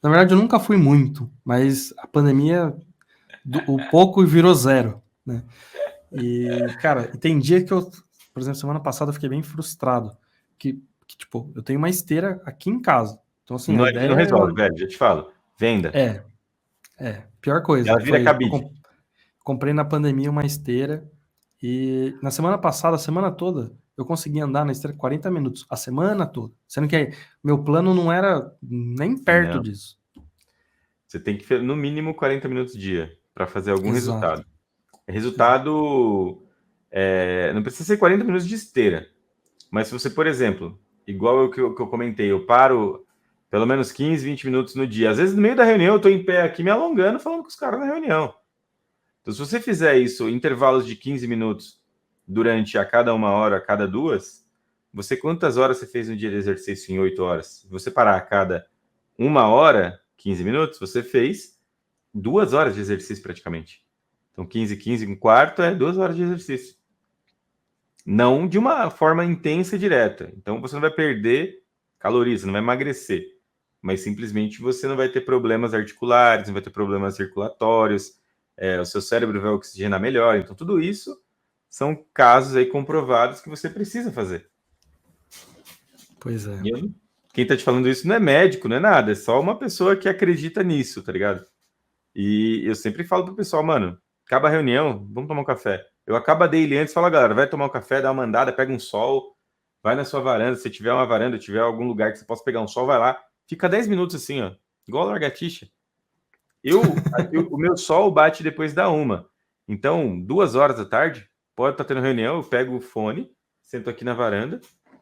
Na verdade, eu nunca fui muito, mas a pandemia, o pouco virou zero, né? E, cara, e tem dia que eu, por exemplo, semana passada eu fiquei bem frustrado, tipo, eu tenho uma esteira aqui em casa. Então, assim, a Não ideia é resolve, eu... velho, já te falo. Venda. É, pior coisa Ela vira foi, eu cabide. comprei na pandemia uma esteira e na semana passada, a semana toda, eu consegui andar na esteira 40 minutos, a semana toda. Sendo que meu plano não era nem perto Não. disso. Você tem que, no mínimo, 40 minutos dia para fazer algum Exato, resultado. exato. Resultado, não precisa ser 40 minutos de esteira. Mas se você, por exemplo, igual o que eu comentei, eu paro pelo menos 15, 20 minutos no dia. Às vezes, no meio da reunião, eu estou em pé aqui me alongando, falando com os caras na reunião. Então, se você fizer isso, intervalos de 15 minutos durante a cada 1 hora, a cada 2, você quantas horas você fez no dia de exercício em 8 horas? Se você parar a cada 1 hora, 15 minutos, você fez 2 horas de exercício praticamente. Então, 15, 15, um quarto é 2 horas de exercício. Não de uma forma intensa e direta. Então, você não vai perder calorias, você não vai emagrecer. Mas simplesmente você não vai ter problemas articulares, não vai ter problemas circulatórios, o seu cérebro vai oxigenar melhor. Então, tudo isso são casos aí comprovados que você precisa fazer. Pois é. Quem tá te falando isso não é médico, não é nada, é só uma pessoa que acredita nisso, tá ligado? E eu sempre falo pro pessoal, mano, acaba a reunião, vamos tomar um café. Eu acabo a daily antes, fala, galera, vai tomar um café, dá uma andada, pega um sol, vai na sua varanda, se tiver uma varanda, tiver algum lugar que você possa pegar um sol, vai lá, fica 10 minutos assim, ó, igual a lagartixa. O meu sol bate depois da 1. Então, 2 horas da tarde, pode estar tendo reunião, eu pego o fone, sento aqui na varanda,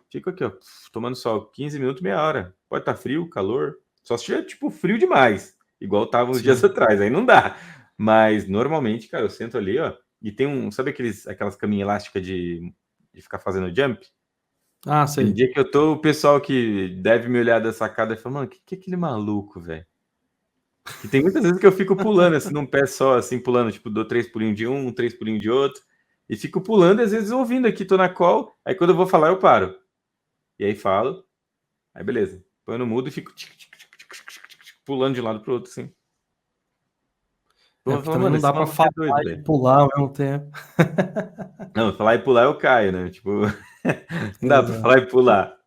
fico aqui, ó, tomando sol, 15 minutos, meia hora. Pode estar frio, calor, só se tiver, tipo, frio demais, igual tava uns dias Sim. atrás, aí não dá. Mas, normalmente, cara, eu sento ali, ó, e tem sabe aquelas caminhas elásticas de ficar fazendo jump? Ah, Tem sei. dia que eu tô, o pessoal que deve me olhar da sacada fala, mano, que é aquele maluco, velho? Que tem muitas vezes que eu fico pulando assim num pé só, assim, pulando, tipo, dou 3 pulinhos de um, 3 pulinhos de outro, e fico pulando, e às vezes ouvindo aqui, tô na call, aí quando eu vou falar, eu paro. E aí falo, aí beleza. Põe no mudo e fico pulando de um lado pro outro, assim. Eu É, vou porque falar, também mano, não esse dá pra maluco é falar doido, e velho. pular ao mesmo tempo. Não, falar e pular eu caio, né? Tipo, não dá pra Exato. falar e pular.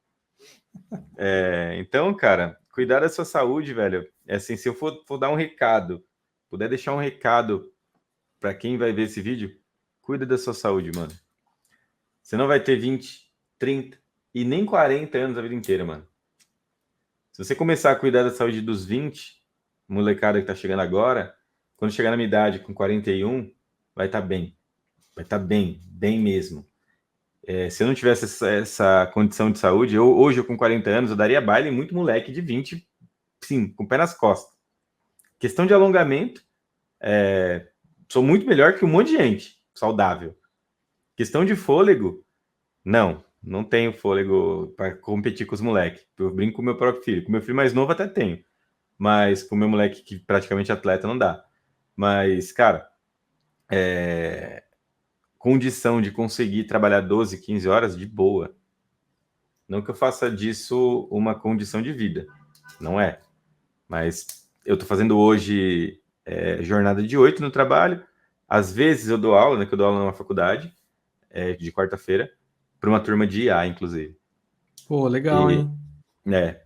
Então, cara, cuidar da sua saúde, velho. É assim, se eu for dar um recado, puder deixar um recado pra quem vai ver esse vídeo, cuida da sua saúde, mano. Você não vai ter 20, 30 e nem 40 anos a vida inteira, mano. Se você começar a cuidar da saúde dos 20, molecada que tá chegando agora, quando chegar na minha idade com 41, vai estar bem. Vai estar bem, bem mesmo. Se eu não tivesse essa condição de saúde, hoje eu com 40 anos, eu daria baile em muito moleque de 20, sim, com o pé nas costas. Questão de alongamento, sou muito melhor que um monte de gente saudável. Questão de fôlego, não. Não tenho fôlego para competir com os moleques. Eu brinco com o meu próprio filho. Com o meu filho mais novo até tenho. Mas com o meu moleque que praticamente é atleta não dá. Mas, cara, condição de conseguir trabalhar 12, 15 horas de boa. Não que eu faça disso uma condição de vida. Não é. Mas eu estou fazendo hoje jornada de 8 no trabalho. Às vezes eu dou aula, né? Que eu dou aula numa faculdade, de quarta-feira, para uma turma de IA, inclusive. Pô, legal, E, hein? né?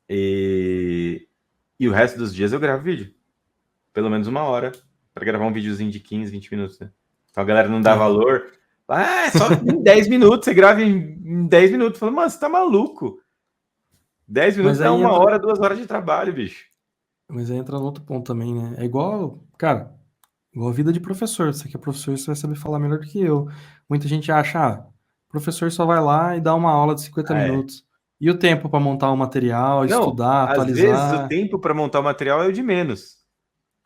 E o resto dos dias eu gravo vídeo. Pelo menos 1 hora para gravar um videozinho de 15, 20 minutos, né? Então a galera não dá É. valor. Ah, é só em 10 minutos, você grava em 10 minutos. Falando, mano, você tá maluco? 10 minutos Mas é aí 1 hora, entra, 2 horas de trabalho, bicho. mas aí entra no outro ponto também, né? É igual, cara, igual a vida de professor. Você que é professor, você vai saber falar melhor do que eu. Muita gente acha, professor só vai lá e dá uma aula de 50 Ah, é. minutos. E o tempo para montar o material, Não, estudar, às vezes o atualizar? tempo para montar o material é o de menos.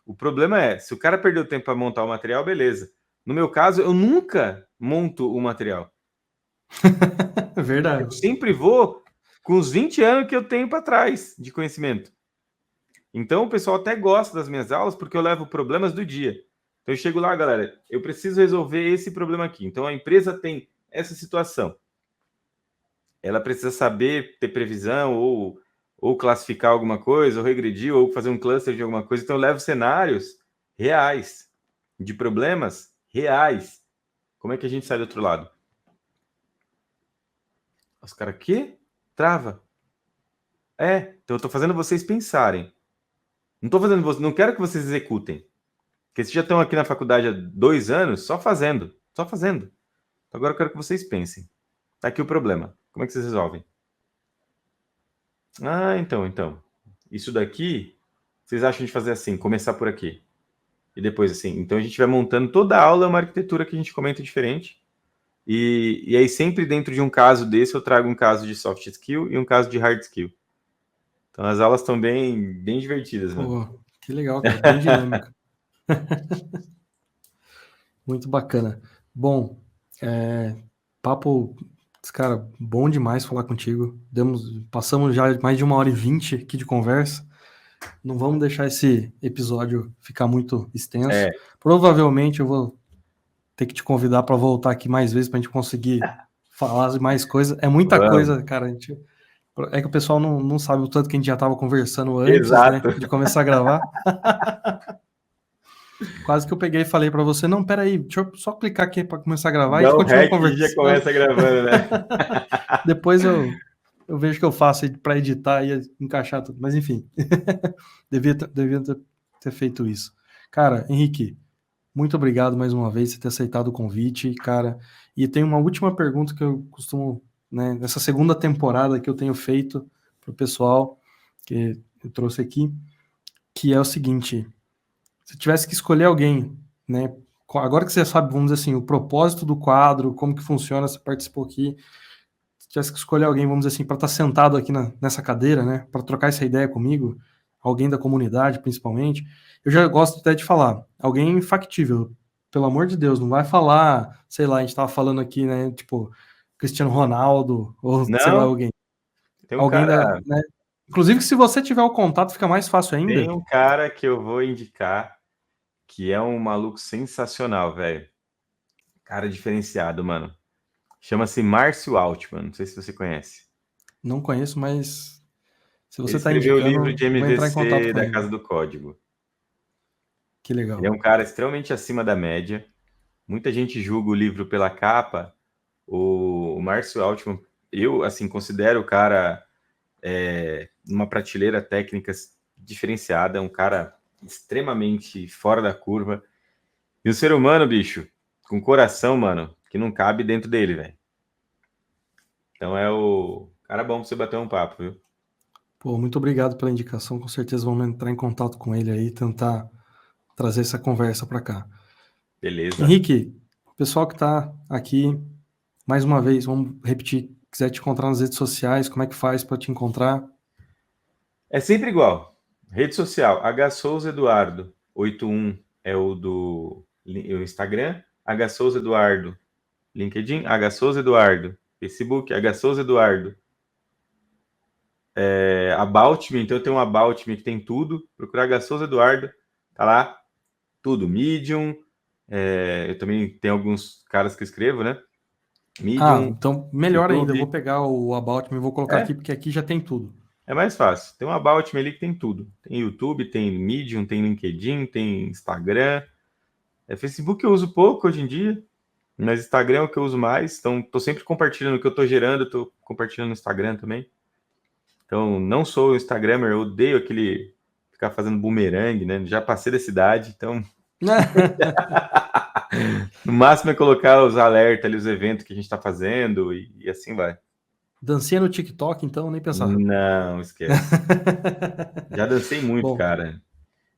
O problema é, se o cara perdeu tempo para montar o material, beleza. No meu caso, eu nunca monto o material. É Eu verdade. sempre vou com os 20 anos que eu tenho para trás de conhecimento. Então o pessoal até gosta das minhas aulas porque eu levo problemas do dia. Então eu chego lá, galera, eu preciso resolver esse problema aqui. Então a empresa tem essa situação. Ela precisa saber ter previsão ou classificar alguma coisa, ou regredir, ou fazer um cluster de alguma coisa. Então eu levo cenários reais, de problemas reais. Como é que a gente sai do outro lado? Os caras, quê? Trava. Então eu tô fazendo vocês pensarem. Não tô fazendo, não quero que vocês executem. Porque vocês já estão aqui na faculdade há 2 anos só fazendo. Só fazendo. Então agora eu quero que vocês pensem. Tá aqui o problema. Como é que vocês resolvem? Então. Isso daqui, vocês acham de fazer assim, começar por aqui. E depois assim. Então a gente vai montando toda a aula, uma arquitetura que a gente comenta diferente. E aí sempre dentro de um caso desse eu trago um caso de soft skill e um caso de hard skill. Então as aulas estão bem, bem divertidas, mano. Pô, que legal, cara. Bem dinâmico. Muito bacana. Bom, papo, cara, bom demais falar contigo. Passamos já mais de 1h20 aqui de conversa. Não vamos deixar esse episódio ficar muito extenso. É, Provavelmente eu vou ter que te convidar para voltar aqui mais vezes para a gente conseguir falar mais coisas. É muita vamos. coisa, cara. É que o pessoal não sabe o tanto que a gente já estava conversando antes, né, Exato. de começar a gravar. Quase que eu peguei e falei para você, não, peraí, deixa eu só clicar aqui para começar a gravar e a Dá gente um continua hack e já conversando. começa gravando, né? Depois eu vejo o que eu faço para editar e encaixar tudo. Mas enfim, devia ter feito isso. Cara, Henrique, muito obrigado mais uma vez por ter aceitado o convite, cara. E tem uma última pergunta que eu costumo, né, nessa segunda temporada que eu tenho feito para o pessoal, que eu trouxe aqui, que é o seguinte: se tivesse que escolher alguém, né, agora que você sabe, vamos dizer assim, o propósito do quadro, como que funciona, você participou aqui, se tivesse que escolher alguém, vamos dizer assim, para estar sentado aqui nessa cadeira, né, para trocar essa ideia comigo, alguém da comunidade principalmente, eu já gosto até de falar, alguém factível, pelo amor de Deus, não vai falar, sei lá, a gente estava falando aqui, né, tipo, Cristiano Ronaldo, ou sei lá, Não, tem um alguém da, cara, né, inclusive se você tiver o contato fica mais fácil tem ainda. um cara que eu vou indicar que é um maluco sensacional, velho. Cara diferenciado, mano. Chama-se Márcio Altman, não sei se você conhece. Não conheço, mas se Ele você está escreveu o livro indicando, de eu vou entrar em contato MVC com da ele. Casa do Código. Que Ele é legal. um cara extremamente acima da média. Muita gente julga o livro pela capa. O Márcio Altman, eu assim considero o cara uma prateleira técnica diferenciada, um cara extremamente fora da curva. E o ser humano, bicho, com coração, mano, que não cabe dentro dele, velho. Então é o cara bom pra você bater um papo, viu? Pô, muito obrigado pela indicação. Com certeza vamos entrar em contato com ele aí, tentar trazer essa conversa para cá. Beleza. Henrique, o pessoal que está aqui, mais uma vez, vamos repetir. Quiser te encontrar nas redes sociais, como é que faz para te encontrar? É sempre igual. Rede social, H Souza Eduardo 81 é o Instagram, H Souza Eduardo LinkedIn, H Souza Eduardo Facebook, H. Souza Eduardo. About Me, então eu tenho um About Me que tem tudo. Procurar H. Souza Eduardo, tá lá, tudo. Medium, eu também tenho alguns caras que escrevo, né? Medium, então melhor ainda, eu vou YouTube. pegar o About Me e vou colocar aqui, É, porque aqui já tem tudo. é mais fácil. Tem um About Me ali que tem tudo. Tem YouTube, tem Medium, tem LinkedIn, tem Instagram. Facebook eu uso pouco hoje em dia, mas Instagram é o que eu uso mais. Então, tô sempre compartilhando o que eu tô gerando, tô compartilhando no Instagram também. Então, não sou Instagrammer, eu odeio aquele ficar fazendo boomerang, né? Já passei dessa idade, então no máximo é colocar os alertas ali, os eventos que a gente está fazendo e assim vai. Dancinha no TikTok, então, nem pensar. Não, esquece. Já dancei muito, Bom, cara.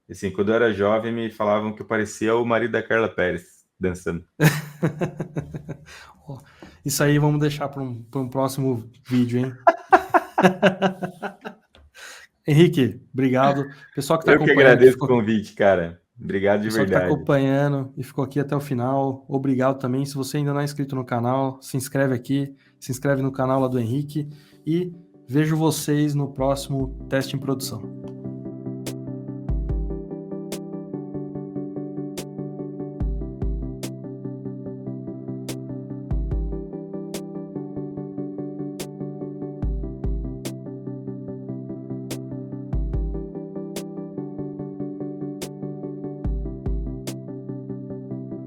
Assim, quando eu era jovem, me falavam que eu parecia o marido da Carla Pérez dançando. ó, isso aí vamos deixar para um próximo vídeo, hein? Henrique, obrigado. Pessoal que está Eu que acompanhando, agradeço o convite, cara. Obrigado de pessoal que está verdade. acompanhando e ficou aqui até o final, obrigado também. Se você ainda não é inscrito no canal, se inscreve aqui, se inscreve no canal lá do Henrique e vejo vocês no próximo Teste em Produção.